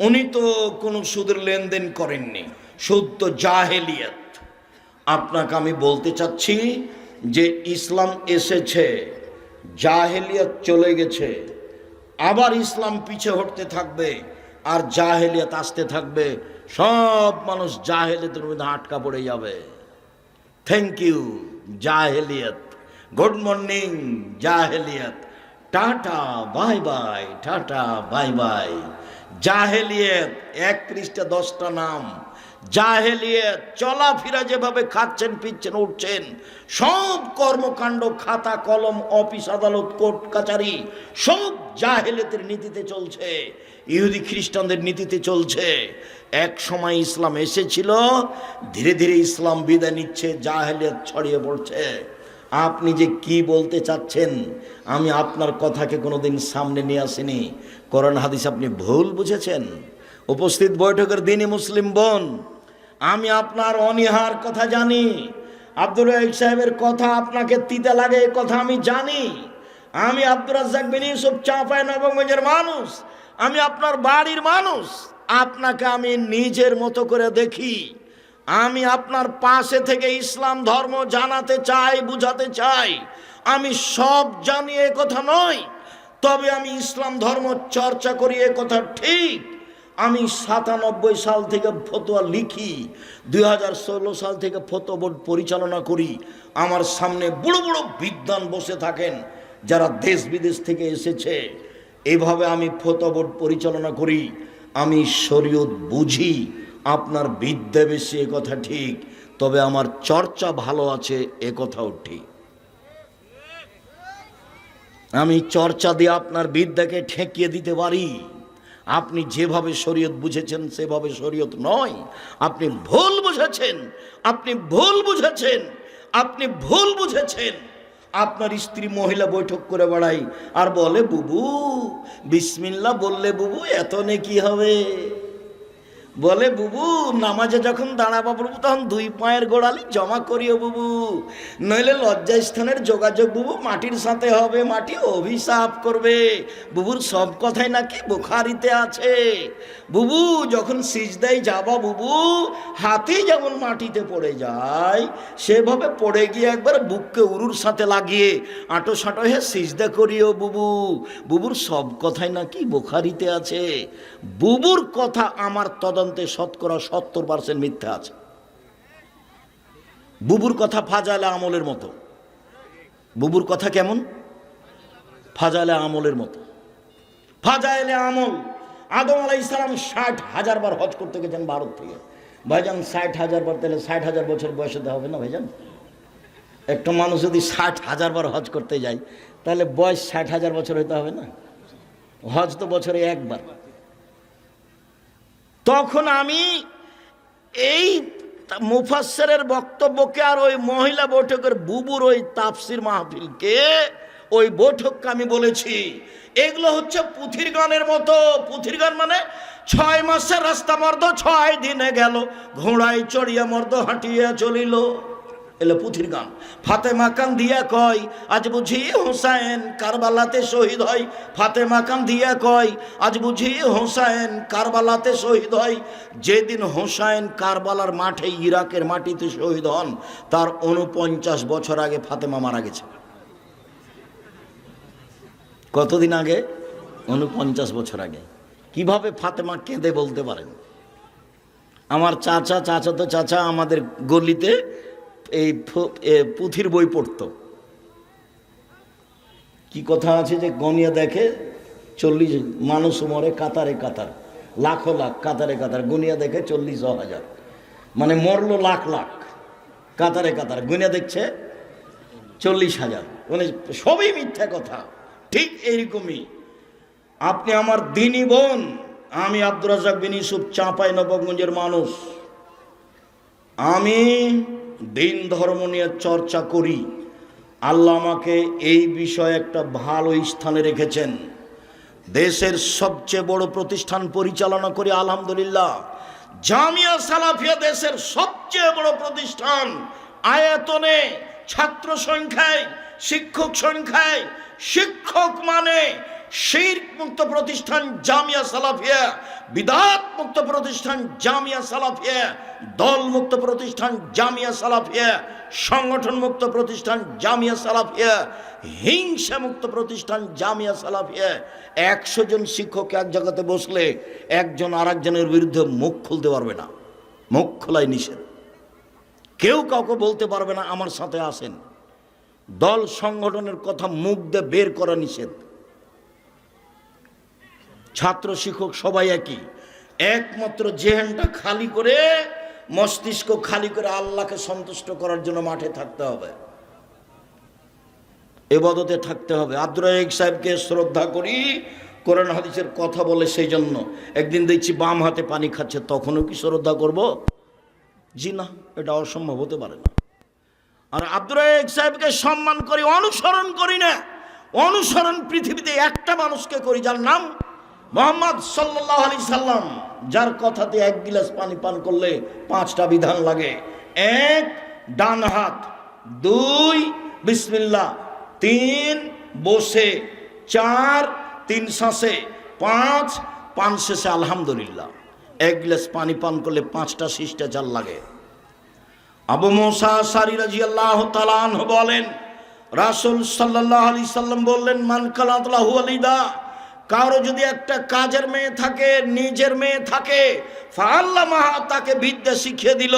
উনি তো কোনো সুদের লেনদেন করেননি। সুদ তো জাহেলিয়াত। আপনাকে আমি বলতে চাচ্ছি যে ইসলাম এসেছে, জাহেলিয়াত চলে গেছে, আবার ইসলাম পিছে হটতে থাকবে, আর জাহেলিয়াত আসতে থাকবে। সব মানুষ জাহেলিয়াতের মধ্যে আটকা পড়ে যাবে। থ্যাংক ইউ জাহেলিয়াত, গুড মর্নিং জাহেলিয়াত, tata bye bye, tata bye bye. জাহেলিয়াত 1 পৃষ্ঠা 10টা নাম, জাহেলিয়াত, চলাফেরা যেভাবে খাচ্ছেন পিচ্ছেন উঠছেন, সব কর্মকাণ্ড, খাতা কলম, অফিস আদালত, কোর্ট কাচারি সব জাহেলিয়াতের নীতিতে চলছে, ইহুদি খ্রিস্টানদের নীতিতে চলছে। এক সময় ইসলাম এসেছিল, ধীরে ধীরে ইসলাম বিদায় নিচ্ছে, জাহেলিয়াত ছড়িয়ে পড়ছে। আপনি যে কি বলতে চাচ্ছেন, আমি আপনার কথাকে কোনোদিন সামনে নিয়ে আসিনি। কোরআন হাদিস আপনি ভুল বুঝেছেন। উপস্থিত বৈঠকের দিনই মুসলিম বোন, আমি আপনার অনীহার কথা জানি। আব্দুর রাজ্জাক সাহেবের কথা আপনাকে তিতা লাগে, এই কথা আমি জানি। আমি আব্দুর রাজ্জাক বিন ইউসুফ চাঁপাইনবাবগঞ্জের মানুষ, আমি আপনার বাড়ির মানুষ। আপনাকে আমি নিজের মতো করে দেখি। আমি আপনার পাশে থেকে ইসলাম ধর্ম জানাতে চাই, বুঝাতে চাই। আমি সব জানি এ কথা নয়, তবে আমি ইসলাম ধর্ম চর্চা করি এ কথা ঠিক। আমি 97 সাল থেকে ফতোয়া লিখি, 2016 সাল থেকে ফতোয়া বোর্ড পরিচালনা করি। আমার সামনে বড় বড় বিদ্বান বসে থাকেন যারা দেশ বিদেশ থেকে এসেছে। এভাবে আমি ফতোয়া বোর্ড পরিচালনা করি। আমি শরীয়ত বুঝি। আপনার বিদ্যা বেশি এ কথা ঠিক, তবে আমার চর্চা ভালো আছে এ কথাও ঠিক। আমি চর্চা দিয়ে আপনার বিদ্যাকে ঠেকিয়ে দিতে পারি। আপনি যেভাবে শরীয়ত বুঝেছেন সেভাবে শরীয়ত নয়। আপনি ভুল বুঝেছেন, আপনি ভুল বুঝেছেন, আপনি ভুল বুঝেছেন। আপনার স্ত্রী মহিলা বৈঠক করে বেড়াই আর বলে, বুবু বিসমিল্লাহ বললে বুবু এত নেকি হবে। বলে, বুবু নামাজে যখন দাঁড়াবা বুবু তখন 2 পায়ের গোড়ালি জমা করিও বুবু, নইলে লজ্জাস্থানের যোগাযোগ বুবু মাটির সাথে হবে, মাটি অভিশাপ করবে। বুবুর সব কথাই নাকি বুখারিতে আছে। বুবু যখন সিজদায় যাবা বুবু, হাতি যেমন মাটিতে পড়ে যায় সেভাবে পড়ে গিয়ে একবার বুককে উরুর সাথে লাগিয়ে আঁটো সাঁটো হয়ে সিজদা করিও বুবু। বুবুর সব কথাই নাকি বুখারিতে আছে। বুবুর কথা আমার তদন্তে শতকরা 70% মিথ্যা আছে। বুবুর কথা ফাজাইলে আমলের মতো। বুবুর কথা কেমন? ফাজাইলে আমলের মতো। ফাজাইলে আমল, আদম আলাইহিস সালাম 60,000 বার হজ করতে গেছেন ভারত থেকে। ভাইজান 60,000 বার, তাহলে 60,000 বছর বয়সে হবে না ভাইজান? একটা মানুষ যদি 60,000 বার হজ করতে যায় তাহলে বয়স 60,000 বছর হইতে হবে না? হজ তো বছরে একবার। তখন আমি এই মুফাসসিরের বক্তব্যকে আর ওই মহিলা বৈঠকের বুবুর ওই তাফসির মাহফিলকে, ওই বৈঠককে আমি বলেছি এগুলো হচ্ছে পুথির গানের মতো। পুথির গান মানে 6 মাসের রাস্তা মর্দ 6 দিনে গেল, ঘোড়ায় চড়িয়া মর্দ হাঁটিয়া চলিল, এলো পুথির গান। ফাতেমা কান দিয়া কয় আজ বুঝি হোসাইন কারবালাতে শহীদ হয়। ফাতেমা কান দিয়া কয় আজ বুঝি হোসাইন কারবালাতে শহীদ হয়। যেদিন হোসাইন কারবালার মাঠে ইরাকের মাটিতে শহীদ হন তার 49 বছর আগে ফাতেমা মারা গেছে। কতদিন আগে? 49 বছর আগে। কিভাবে ফাতেমা কেঁদে বলতে পারেন? আমার চাচাতো চাচা আমাদের গলিতে এই পুথির বই পড়তো। কি কথা আছে যে গনিয়া দেখে 40 মানুষ মরে কাতারে কাতার, লাখো লাখ কাতারে কাতার, গুনিয়া দেখে 40,000, মানে মরলো লাখ লাখ, কাতারে কাতার, গুনিয়া দেখছে 40,000, মানে সবই মিথ্যা কথা। ঠিক এইরকমই আপনি আমার দিনী বোন, আমি আব্দুর রাজ্জাক বিন ইউসুফ চাঁপাইনবাবগঞ্জের মানুষ। আমি দিন ধর্ম নিয়ে চর্চা করি। আল্লাহ আমাকে এই বিষয়ে একটা ভালো স্থানে রেখেছেন। দেশের সবচেয়ে বড় প্রতিষ্ঠান পরিচালনা করি আলহামদুলিল্লাহ। জামিয়া সালাফিয়া দেশের সবচেয়ে বড় প্রতিষ্ঠান, আয়তনে, ছাত্র সংখ্যায়, শিক্ষক সংখ্যায়। শিক্ষক মানে শিরক মুক্ত প্রতিষ্ঠান জামিয়া সালাফিয়া, বিদআত মুক্ত প্রতিষ্ঠান জামিয়া সালাফিয়া, দল মুক্ত প্রতিষ্ঠান জামিয়া সালাফিয়া, সংগঠন মুক্ত প্রতিষ্ঠান জামিয়া সালাফিয়া, হিংসা মুক্ত প্রতিষ্ঠান জামিয়া সালাফিয়া। 100 জন শিক্ষক এক জায়গাতে বসলে একজন আরেকজনের বিরুদ্ধে মুখ খুলতে পারবে না, মুখ খোলাই নিষেধ। কেউ কাউকে বলতে পারবে না আমার সাথে আসেন। দল সংগঠনের কথা মুখ দিয়ে বের করা নিষেধ। ছাত্র শিক্ষক সবাই একই। একমাত্র জেহেনটা খালি করে মস্তিষ্ক খালি করে আল্লাহকে সন্তুষ্ট করার জন্য মাঠে থাকতে হবে, ইবাদতে থাকতে হবে। আব্দুর রাজ্জাক সাহেবকে শ্রদ্ধা করি, কোরআন হাদিসের কথা বলে, সেই জন্য একদিন দেখছি বাম হাতে পানি খাচ্ছে, তখনও কি শ্রদ্ধা করব? জি না, এটা অসম্ভব হতে পারে না। আর আব্দুর রাজ্জাক সাহেবকে সম্মান করি, অনুসরণ করি না। অনুসরণ পৃথিবীতে একটা মানুষকে করি, যার নাম মুহাম্মদ সাল্লাল্লাহু আলাইহি সাল্লাম, যার কথাতে এক গিলাস পানি পান করলে 5টা বিধান লাগে। 1 ডান হাত, 2 বিসমিল্লাহ, 3 বসে, 4 3 শ্বাসে, 5 পান শেষে আলহামদুলিল্লাহ। এক গ্লাস পানি পান করলে 5টা শিষ্টাচার লাগে। আবু মুসা আশআরী রাদিয়াল্লাহু তাআলা আনহু বলেন, রাসূল সাল্লাল্লাহু আলাইহি সাল্লাম বললেন, মান কানাত লাহু ওয়ালিদা, কারো যদি একটা কাজের মেয়ে থাকে, নিজের মেয়ে থাকে, ফাআল্লামাহা, তাকে বিদ্যা শিখিয়ে দিল,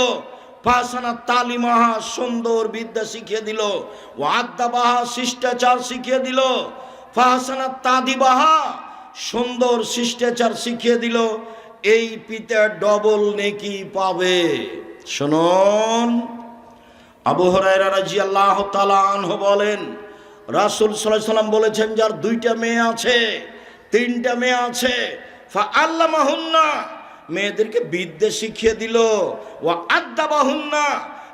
ফাসানা তালিমাহা, সুন্দর বিদ্যা শিখিয়ে দিল, ওয়াদ্দাবাহা, শিষ্টাচার শিখিয়ে দিল, ফাসানা তাদিবাহা, সুন্দর শিষ্টাচার শিখিয়ে দিল, এই পিতা ডবল নেকি পাবে। শুনুন, আবু হুরায়রা রাদিয়াল্লাহু তাআলা আনহু বলেন, রাসূল সাল্লাল্লাহু আলাইহি সাল্লাম বলেছেন, যার 2টা মেয়ে আছে, 3টা মেয়ে আছে, ফাআল্লামাহুন্না, মেয়েদেরকে বিদ্যা শিখিয়ে দিল, ওয়া আদ্দাবাহুন্না,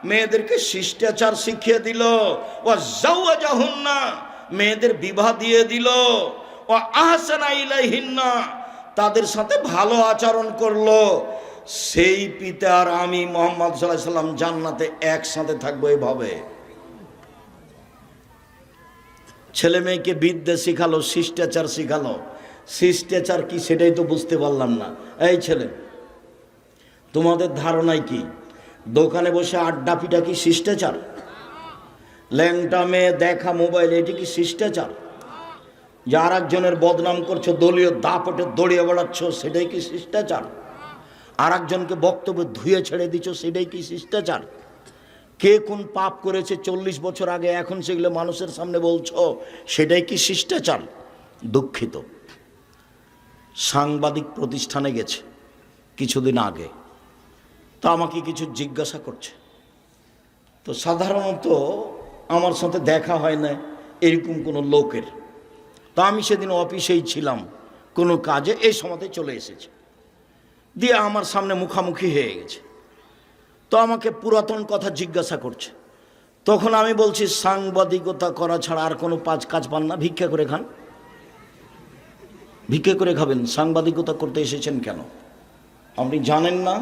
মেয়েদেরকে শিষ্টাচার শিখিয়ে দিল, ওয়া যাওয়াজাহুন্না, মেয়েদের বিবাহ দিয়ে দিল, ওয়া আহসানা ইলাইহিন্না, তাদের সাথে ভালো আচরণ করলো, সেই পিতার আমি মুহাম্মদ সাল্লাল্লাহু আলাইহি সাল্লাম জান্নাতে একসাথে থাকবো। এভাবে ছেলে মেয়েকে বিদ্যা শিখালো, শিষ্টাচার শিখালো। শিষ্টাচার কি সেটাই তো বুঝতে পারলাম না। এই ছেলে, তোমাদের ধারণায় কি দোকানে বসে আড্ডা পিটা কি শিষ্টাচার? ল্যাংটা মেয়ে দেখা মোবাইল, এটি কি শিষ্টাচার? যে আর একজনের বদনাম করছো, দলীয় দাপটে দড়িয়ে বেড়াচ্ছ, সেটাই কি শিষ্টাচার? আর একজনকে বক্তব্য ধুয়ে ছেড়ে দিচ্ছ, সেটাই কি শিষ্টাচার? কে কোন পাপ করেছে 40 বছর আগে, এখন সেগুলো মানুষের সামনে বলছো, সেটাই কি শিষ্টাচার? দুঃখিত। সাংবাদিক প্রতিষ্ঠানে গেছে কিছুদিন আগে, তো আমাকে কিছু জিজ্ঞাসা করছে। তো সাধারণত আমার সাথে দেখা হয় না এরকম কোনো লোকের। তো আমি সেদিন অফিসেই ছিলাম কোনো কাজে, এই সময়তে চলে এসেছে, দিয়ে আমার সামনে মুখামুখি হয়ে গেছে। তো আমাকে পুরাতন কথা জিজ্ঞাসা করছে। তখন আমি বলছি, সাংবাদিকতা করা ছাড়া আর কোনো কাজ পান না, ভিক্ষা করে খান। ভিক্ষা করে খাবেন, সাংবাদিকতা করতে এসেছেন কেন? আপনি জানেন না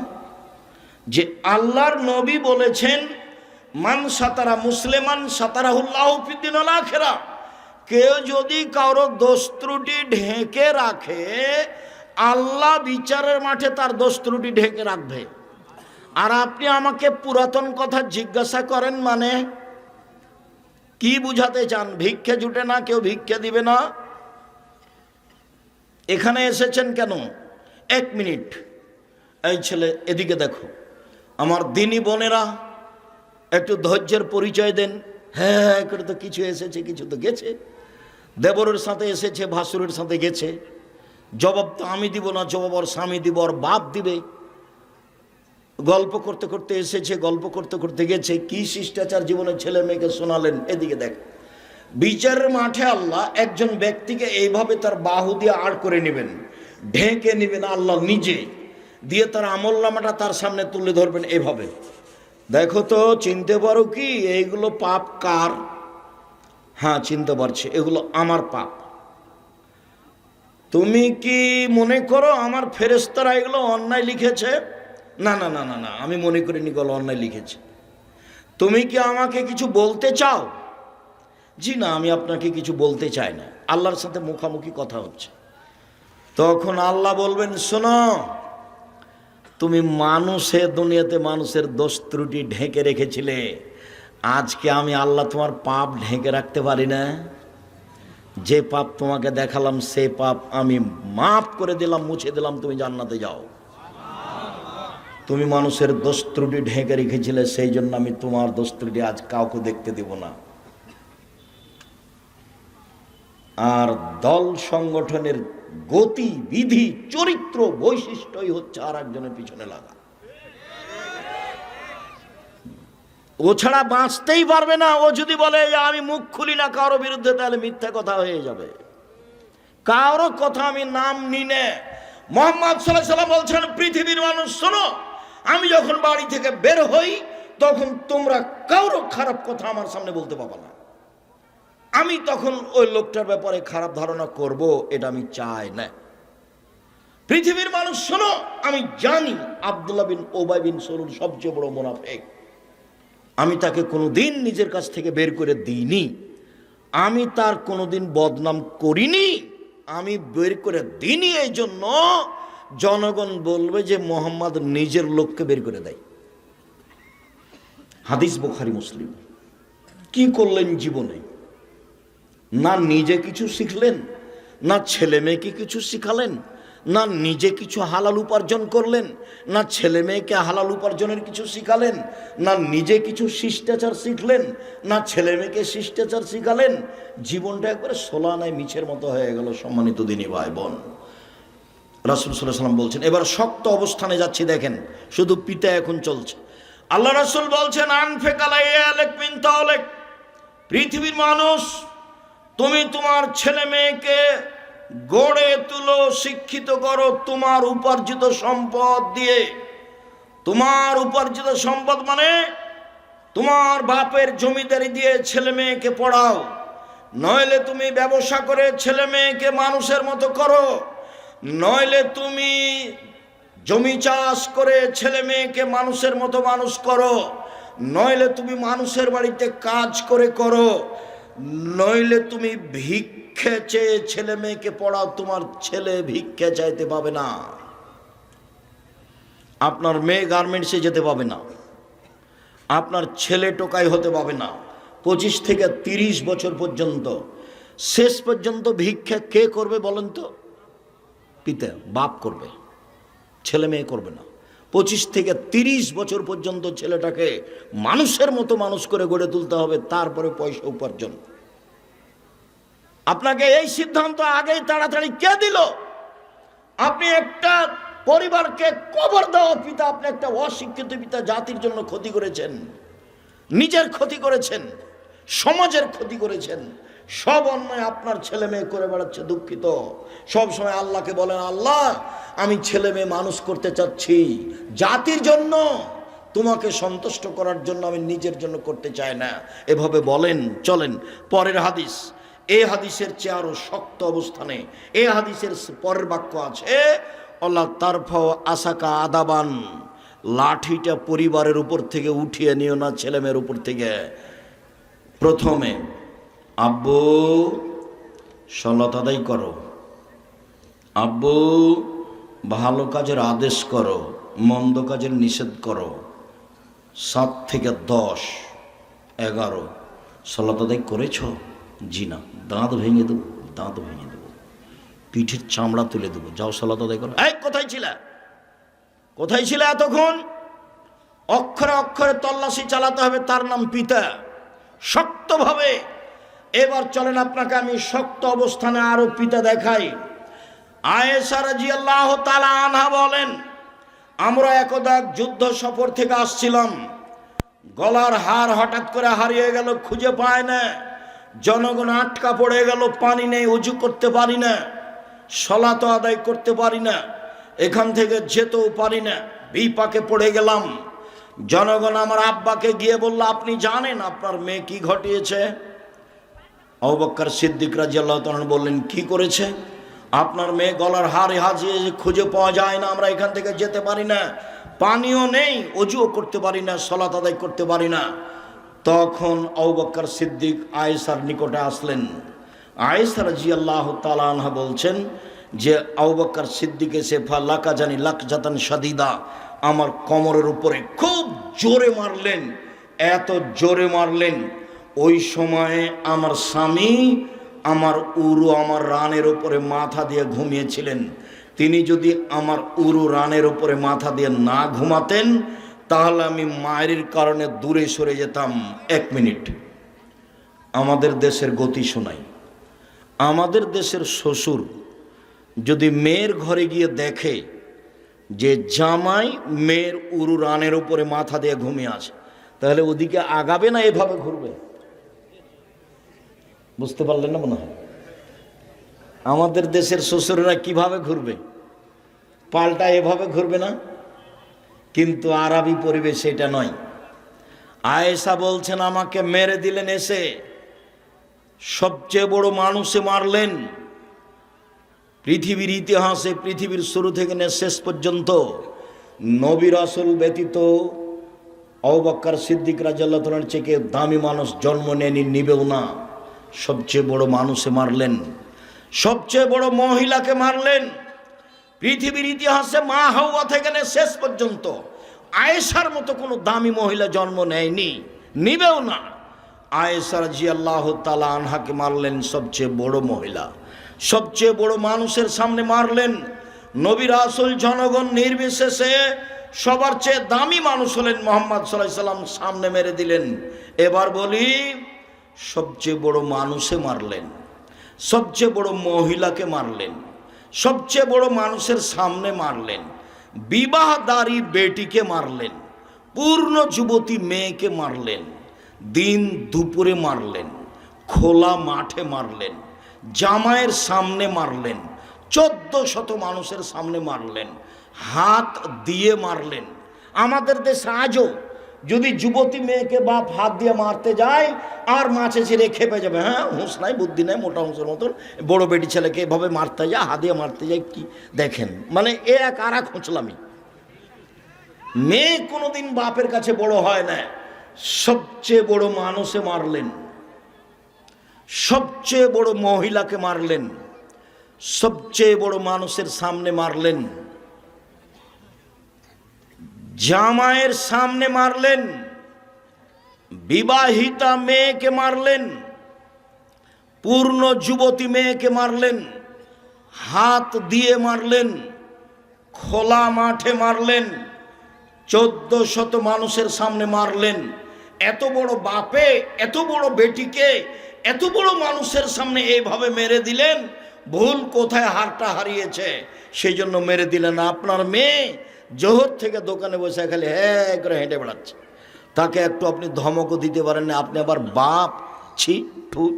যে আল্লাহর নবী বলেছেন, মান সাতারা মুসলিমান সাতারাহুল্লাহু ফিদ্দুনিয়াল আখিরাহ, কেউ যদি কারো দোষ ত্রুটি ঢেকে রাখে, আল্লাহ বিচারের মাঠে তার দোষ ত্রুটি ঢেকে রাখবে। আর আপনি আমাকে পুরাতন কথা জিজ্ঞাসা করেন, মানে কি বুঝাতে চান? ভিক্ষে জুটে না, কেউ ভিক্ষে দিবে না। এখানে এসেছেন কেন? 1 মিনিট, এই ছেলে এদিকে দেখো। আমার দিনী বোনেরা, একটু ধৈর্যের পরিচয় দেন। হ্যাঁ করে তো কিছু এসেছে, কিছু তো গেছে। দেবরের সাথে এসেছে, ভাসুরের সাথে গেছে। জবাব তো আমি দিব না, জবাব ওর স্বামী দিব, ওর বাপ দিবে। গল্প করতে করতে এসেছে, গল্প করতে করতে গেছে। কি শিষ্টাচার জীবনে ছেলে মেয়েকে শোনালেন। এদিকে দেখ, বিচারের মাঠে আল্লাহ একজন ব্যক্তিকে এইভাবে তার বাহু দিয়ে আড় করে নেবেন, ঢেকে নেবেন আল্লাহ নিজে, দিয়ে তার আমলনামাটা তার সামনে তুলে ধরবেন এভাবে। দেখো তো, চিনতে পারো কি এইগুলো পাপ কার? হ্যাঁ চিনতে পারছি, এগুলো আমার পাপ। তুমি কি মনে করো আমার ফেরেশতারা এগুলো অন্যায় লিখেছে? না না না না না, আমি মনে করিনি এগুলো অন্যায় লিখেছে। তুমি কি আমাকে কিছু বলতে চাও? জি না, আমি আপনাকে কিছু বলতে চাই না। আল্লাহর সাথে মুখামুখি কথা হচ্ছে। তখন আল্লাহ বলবেন, শোনো, তুমি মানুষের দুনিয়াতে মানুষের দোষ ত্রুটি ঢেকে রেখেছিলে, আজকে আমি আল্লাহ তোমার পাপ ঢেকে রাখতে পারি না। যে পাপ তোমাকে দেখালাম সে পাপ আমি মাফ করে দিলাম, মুছে দিলাম, তুমি জান্নাতে যাও। তুমি মানুষের দোষ ত্রুটি ঢেকে রেখেছিলে, সেই জন্য আমি তোমার দোষ ত্রুটি আজ কাউকে দেখতে দেব না। আর দল সংগঠনের গতি বিধি চরিত্র বৈশিষ্ট্যই হচ্ছে আর একজনের পিছনে লাগা। ও ছাড়া বাঁচতেই পারবে না। ও যদি বলে যে আমি মুখ খুলি না কারোর বিরুদ্ধে, তাহলে মিথ্যা কথা হয়ে যাবে। কারো কথা আমি নাম নিনে। মুহাম্মদ সাল্লাল্লাহু আলাইহি ওয়াসাল্লাম বলছেন, পৃথিবীর মানুষ শোনো, আমি যখন বাড়ি থেকে বের হই তখন তোমরা কারো খারাপ কথা আমার সামনে বলতে পারবে না। আমি তখন ওই লোকটার ব্যাপারে খারাপ ধারণা করব, এটা আমি চাই না। পৃথিবীর মানুষ শোনো, আমি জানি আব্দুল্লাহ বিন উবাই বিন সলুল সবচেয়ে বড় মুনাফিক। আমি তাকে কোনোদিন নিজের কাছ থেকে বের করে দিইনি, আমি তার কোনোদিন বদনাম করিনি, আমি বের করে দিইনি। এই জন্য জনগণ বলবে যে মোহাম্মদ নিজের লোককে বের করে দেয়। হাদিস বুখারী মুসলিম। কি করলেন জীবনে? না নিজে কিছু শিখলেন, না ছেলে মেয়েকে কিছু শিখালেন, না নিজে কিছু হালাল উপার্জন করলেন, না ছেলে মেয়েকে হালাল উপার্জনের কিছু শিখালেন, না নিজে কিছু শিষ্টাচার শিখলেন, না ছেলে মেয়েকে শিষ্টাচার শিখালেন। জীবনটা একবারে সোলানায় মিছের মতো হয়ে গেল। সম্মানিত দিনী ভাই বোন, রাসূল সাল্লাল্লাহু আলাইহি ওয়াসাল্লাম বলছেন, এবার শক্ত অবস্থানে যাচ্ছি। দেখেন, শুধু পিতা এখন চলছে। আল্লাহ রাসূল বলছেন, আনফিক আলাইয়াক মিন তাওলাক, পৃথিবীর মানুষ, তুমি তোমার ছেলে মেয়েকে গড়ে তুলো, শিক্ষিত করো তোমার উপার্জিত সম্পদ দিয়ে। তোমার উপার্জিত সম্পদ মানে তোমার বাপের জমিদারি দিয়ে ছেলে মেয়েকে পড়াও, নইলে তুমি ব্যবসা করে ছেলে মেয়েকে মানুষের মতো করো, নইলে তুমি জমি চাষ করে ছেলে মেয়েকে মানুষের মতো মানুষ করো, নইলে তুমি মানুষের বাড়িতে কাজ করে করো, নইলে তুমি ভিক্ষে চেয়ে ছেলে মেয়েকে পড়াও। তোমার ছেলে ভিক্ষে চাইতে পাবে না, আপনার মেয়ে গার্মেন্টসে যেতে পাবে না, আপনার ছেলে টোকাই হতে পাবে না। 25 থেকে 30 বছর পর্যন্ত, শেষ পর্যন্ত ভিক্ষা কে করবে বলেন তো? পিতা, বাপ করবে, ছেলে মেয়ে করবে না। 25 থেকে 30 বছর পর্যন্ত ছেলেটাকে মানুষের মতো মানুষ করে গড়ে তুলতে হবে, তারপরে পয়সা উপার্জন। আপনাকে এই সিদ্ধান্ত আগেই তাড়াতাড়ি কে দিল? আপনি একটা পরিবারকে কবর দেওয়া পিতা, আপনি একটা অশিক্ষিত পিতা, জাতির জন্য ক্ষতি করেছেন, নিজের ক্ষতি করেছেন, সমাজের ক্ষতি করেছেন। সব অন্যায় আপনার ছেলে মেয়ে করে বেড়াচ্ছে। দুঃখিত। সব সময় আল্লাহকে বলেন, আল্লাহ আমি ছেলে মেয়ে মানুষ করতে চাচ্ছি জাতির জন্য, তোমাকে সন্তুষ্ট করার জন্য, আমি নিজের জন্য করতে চাই না। এভাবে বলেন, চলেন। পরের হাদিস, এই হাদিসের চেয়ে আরো শক্ত অবস্থানে এই হাদিসের পরের বাক্য আছে, আল্লাহ তারফাও আসাকা আদাবান, লাঠিটা পরিবারের উপর থেকে উঠিয়ে নিও না ছেলেমেয়ের উপর থেকে। প্রথমে আব্বু সলাত আদায় করো, আব্বু ভালো কাজের আদেশ করো, মন্দ কাজের নিষেধ করো। 7 থেকে 10, 11 সলাত আদায় করেছ? জি না। দাঁত ভেঙে দেবো, দাঁত ভেঙে দেবো, পিঠের চামড়া তুলে দেবো, যাও সলাত আদায় করো। এই কোথায় ছিল, কোথায় ছিল এতক্ষণ? অক্ষরে অক্ষরে তল্লাশি চালাতে হবে, তার নাম পিতা। শক্তভাবে। এবার চলেন, আপনাকে আমি শক্ত অবস্থানে আরো পিতা দেখাই। আয়েশা রাদিয়াল্লাহু তাআলা আনহা বলেন, আমরা একদা যুদ্ধ সফর থেকে আসছিলাম, গলার হার হঠাৎ করে হারিয়ে গেল, খুঁজে পায় না, জনগণ আটকা পড়ে গেল, পানি নেই, ওযু করতে পারি না, সালাত আদায় করতে পারি না, এখান থেকে যেতেও পারি না, বিপাকে পড়ে গেলাম। জনগণ আমার আব্বাকে গিয়ে বলল, আপনি জানেন আপনার মেয়ে কি ঘটিয়েছে? আবু বকর সিদ্দিক রাদিয়াল্লাহু তাআলা বললেন, কি করেছে? আপনার মেয়ে গলার হার হাজিয়ে খুঁজে পাওয়া যায় না, আমরা এখান থেকে যেতে পারি না, পানিও নেই, ওযুও করতে পারি না, সালাত আদায় করতে পারি না। তখন আবু বকর সিদ্দিক আয়েশার নিকটে আসলেন। আয়েশা রাদিয়াল্লাহু তাআলা আনহা বলছেন যে আবু বকর সিদ্দিক এসে ফালাকা জানি লাকজাতান শাদীদা, আমার কোমরের উপরে খুব জোরে মারলেন, এত জোরে মারলেন, ওই সময়ে আমার স্বামী আমার উরু, আমার রানের উপরে মাথা দিয়ে ঘুমিয়েছিলেন। তিনি যদি আমার উরু রানের উপরে মাথা দিয়ে না ঘুমাতেন, তাহলে আমি মায়ের কারণে দূরে সরে যেতাম। 1 মিনিট আমাদের দেশের গতি শোনাই। আমাদের দেশের শ্বশুর যদি মেয়ের ঘরে গিয়ে দেখে যে জামাই মেয়ের উরু রানের উপরে মাথা দিয়ে ঘুমিয়ে আছে, তা তাহলে ওদিকে আগাবে না এভাবে ঘুরবে? বুঝতে পারলেন না মনে হয়? আমাদের দেশের শ্বশুররা কিভাবে ঘুরবে? পাল্টা এভাবে ঘুরবে না? কিন্তু আরবি পরিবেশ এটা নয়। আয়েশা বলছেন আমাকে মেরে দিলেন, এসে সবচেয়ে বড় মানুষে মারলেন পৃথিবীর ইতিহাসে, পৃথিবীর শুরু থেকে শেষ পর্যন্ত নবী রাসূল ব্যতীত আবু বকর সিদ্দিক রাদিয়াল্লাহু তাআলার থেকে দামি মানুষ জন্ম নেয়নি, নিবেও না। সবচেয়ে বড় মানুষে মারলেন, সবচেয়ে বড় মহিলাকে মারলেন। পৃথিবীর ইতিহাসে মা হাওয়া থেকে শেষ পর্যন্ত আয়েশার মতো কোনো দামি মহিলা জন্ম নেয়নি, নিবেও না। আয়েশা রাদিয়াল্লাহু তাআলা আনহাকে মারলেন, সবচেয়ে বড় মহিলা, সবচেয়ে বড় মানুষের সামনে মারলেন। নবী রাসূল জনগণ নির্বিশেষে সবার চেয়ে দামি মানুষ হলেন মুহাম্মদ সাল্লাল্লাহু আলাইহি সাল্লাম, সামনে মেরে দিলেন। এবার বলি, সবচেয়ে বড় মানুষে মারলেন, সবচেয়ে বড় মহিলাকে মারলেন, সবচেয়ে বড় মানুষের সামনে মারলেন, বিবাহদারী বেটিকে মারলেন, পূর্ণ যুবতী মেয়েকে মারলেন, দিন দুপুরে মারলেন, খোলা মাঠে মারলেন, জামাইয়ের সামনে মারলেন, 1400 মানুষের সামনে মারলেন, হাত দিয়ে মারলেন। আমাদের দেশে আজও যদি যুবতী মেয়েকে বাপ হাত দিয়ে মারতে যায় আর মাছে ছেড়ে খেপে যাবে, হ্যাঁ হুঁশ নাই বুদ্ধি নাই মোটা হুঁসের মতন বড় বেটি ছেলেকে এভাবে মারতে যায়, হাত দিয়ে মারতে যায়, কি দেখেন, মানে এ এক আর এক হোঁচলামি। মেয়ে কোনোদিন বাপের কাছে বড় হয় না। সবচেয়ে বড় মানুষে মারলেন, সবচেয়ে বড় মহিলাকে মারলেন, সবচেয়ে বড় মানুষের সামনে মারলেন, জামাইয়ের সামনে মারলেন, বিবাহিতা মেয়েকে মারলেন, পূর্ণ যুবতী মেয়েকে মারলেন, হাত দিয়ে মারলেন, খোলা মাঠে মারলেন, 1400 মানুষের সামনে মারলেন। এত বড় বাপে এত বড় বেটিকে এত বড় মানুষের সামনে এইভাবে মেরে দিলেন। ভুল কোথায় হারটা হারিয়েছে সেই জন্য মেরে দিলেন। আপনার মেয়ে জোহর থেকে দোকানে বসে খালি হ্যাঁ করে হেঁটে বেড়াচ্ছে, তাকে একটু আপনি ধমকও দিতে পারেন না। আপনি আবার বাপ, ছি ঠুট,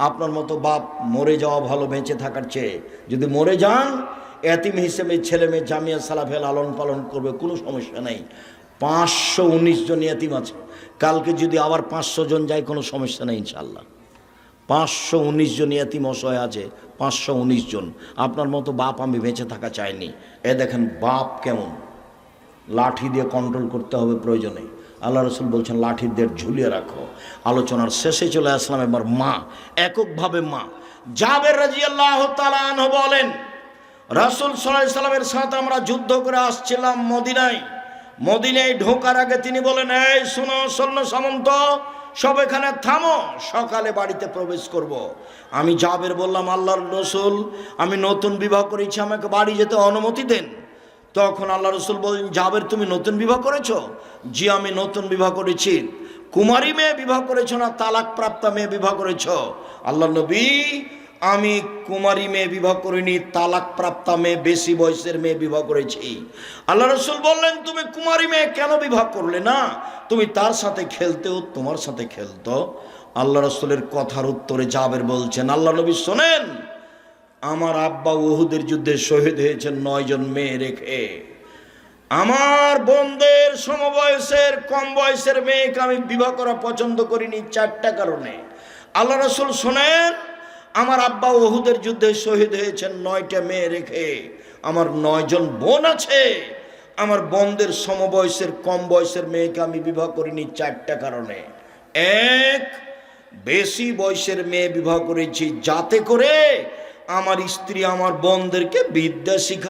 আপনার মতো বাপ মরে যাওয়া ভালো বেঁচে থাকার চেয়ে। যদি মরে যান এতিম হিসেবে ছেলে মেয়ে জামিয়া সালাফে লালন পালন করবে, কোনো সমস্যা নেই। 519 জন এতিম আছে, কালকে যদি আবার 500 জন যায় কোনো সমস্যা নেই ইনশাল্লাহ। 519 জন এতিম অসহায় আছে, 519 জন। আপনার মতো বাপ আমি বেঁচে থাকা চাইনি। এ দেখেন বাপ কেমন, লাঠি দিয়ে কন্ট্রোল করতে হবে প্রয়োজনে। আল্লাহ রসুল বলছেন লাঠি দিয়ে ঝুলিয়ে রাখো। আলোচনার শেষে চলে আসলাম এবার মা, এককভাবে মা। জাবের রাদিয়াল্লাহু তাআলা আনহু বলেন, রাসূল সাল্লাল্লাহু আলাইহি সাল্লামের সাথে আমরা যুদ্ধ করে আসছিলাম মদিনায়। মদিনায় ঢোকার আগে তিনি বলেন, এই শোনো সৈন্য সামন্ত সব এখানে থামো, সকালে বাড়িতে প্রবেশ করব। আমি জাবের বললাম, আল্লাহর রসুল আমি নতুন বিবাহ করেছি, আমাকে বাড়ি যেতে অনুমতি দেন। তখন আল্লাহ রসুল বলেন, জাবের তুমি নতুন বিবাহ করেছো? জি আমি নতুন বিবাহ করেছি। কুমারী মেয়ে বিবাহ করেছো না তালাক প্রাপ্তা মেয়ে বিবাহ করেছো? আল্লাহ নবী আমি কুমারী মেয়ে বিবাহ করিনি, তালাক প্রাপ্তা মেয়ে বেশি বয়সের মেয়ে বিবাহ করেছি। আল্লাহ রসুল বললেন, তুমি কুমারী মেয়ে কেন বিবাহ করলে না? তুমি তার সাথে খেলতেও তোমার সাথে খেলতো। আল্লাহ রসুলের কথার উত্তরে জাবের বলছেন, আল্লাহ নবী শোনেন, আমার আব্বা উহুদের যুদ্ধে শহীদ হয়েছেন 9 জন মেয়ে রেখে। আমার বোনদের সমবয়সের কম বয়সের মেয়েকে আমি বিবাহ করা পছন্দ করিনি 4টা কারণে। আল্লাহ রসুল শোনেন, আমার আব্বা উহুদের যুদ্ধে শহীদ হয়েছেন 9টা মেয়ে রেখে। আমার 9 জন বোন আছে, আমার বোনদের সমবয়সের কম বয়সের মেয়েকে আমি বিবাহ করিনি 4টা কারণে। 1, বেশি বয়সের মেয়ে বিবাহ করেছি যাতে করে আমার স্ত্রী আমার বোনদেরকে বিদ্যা শিখা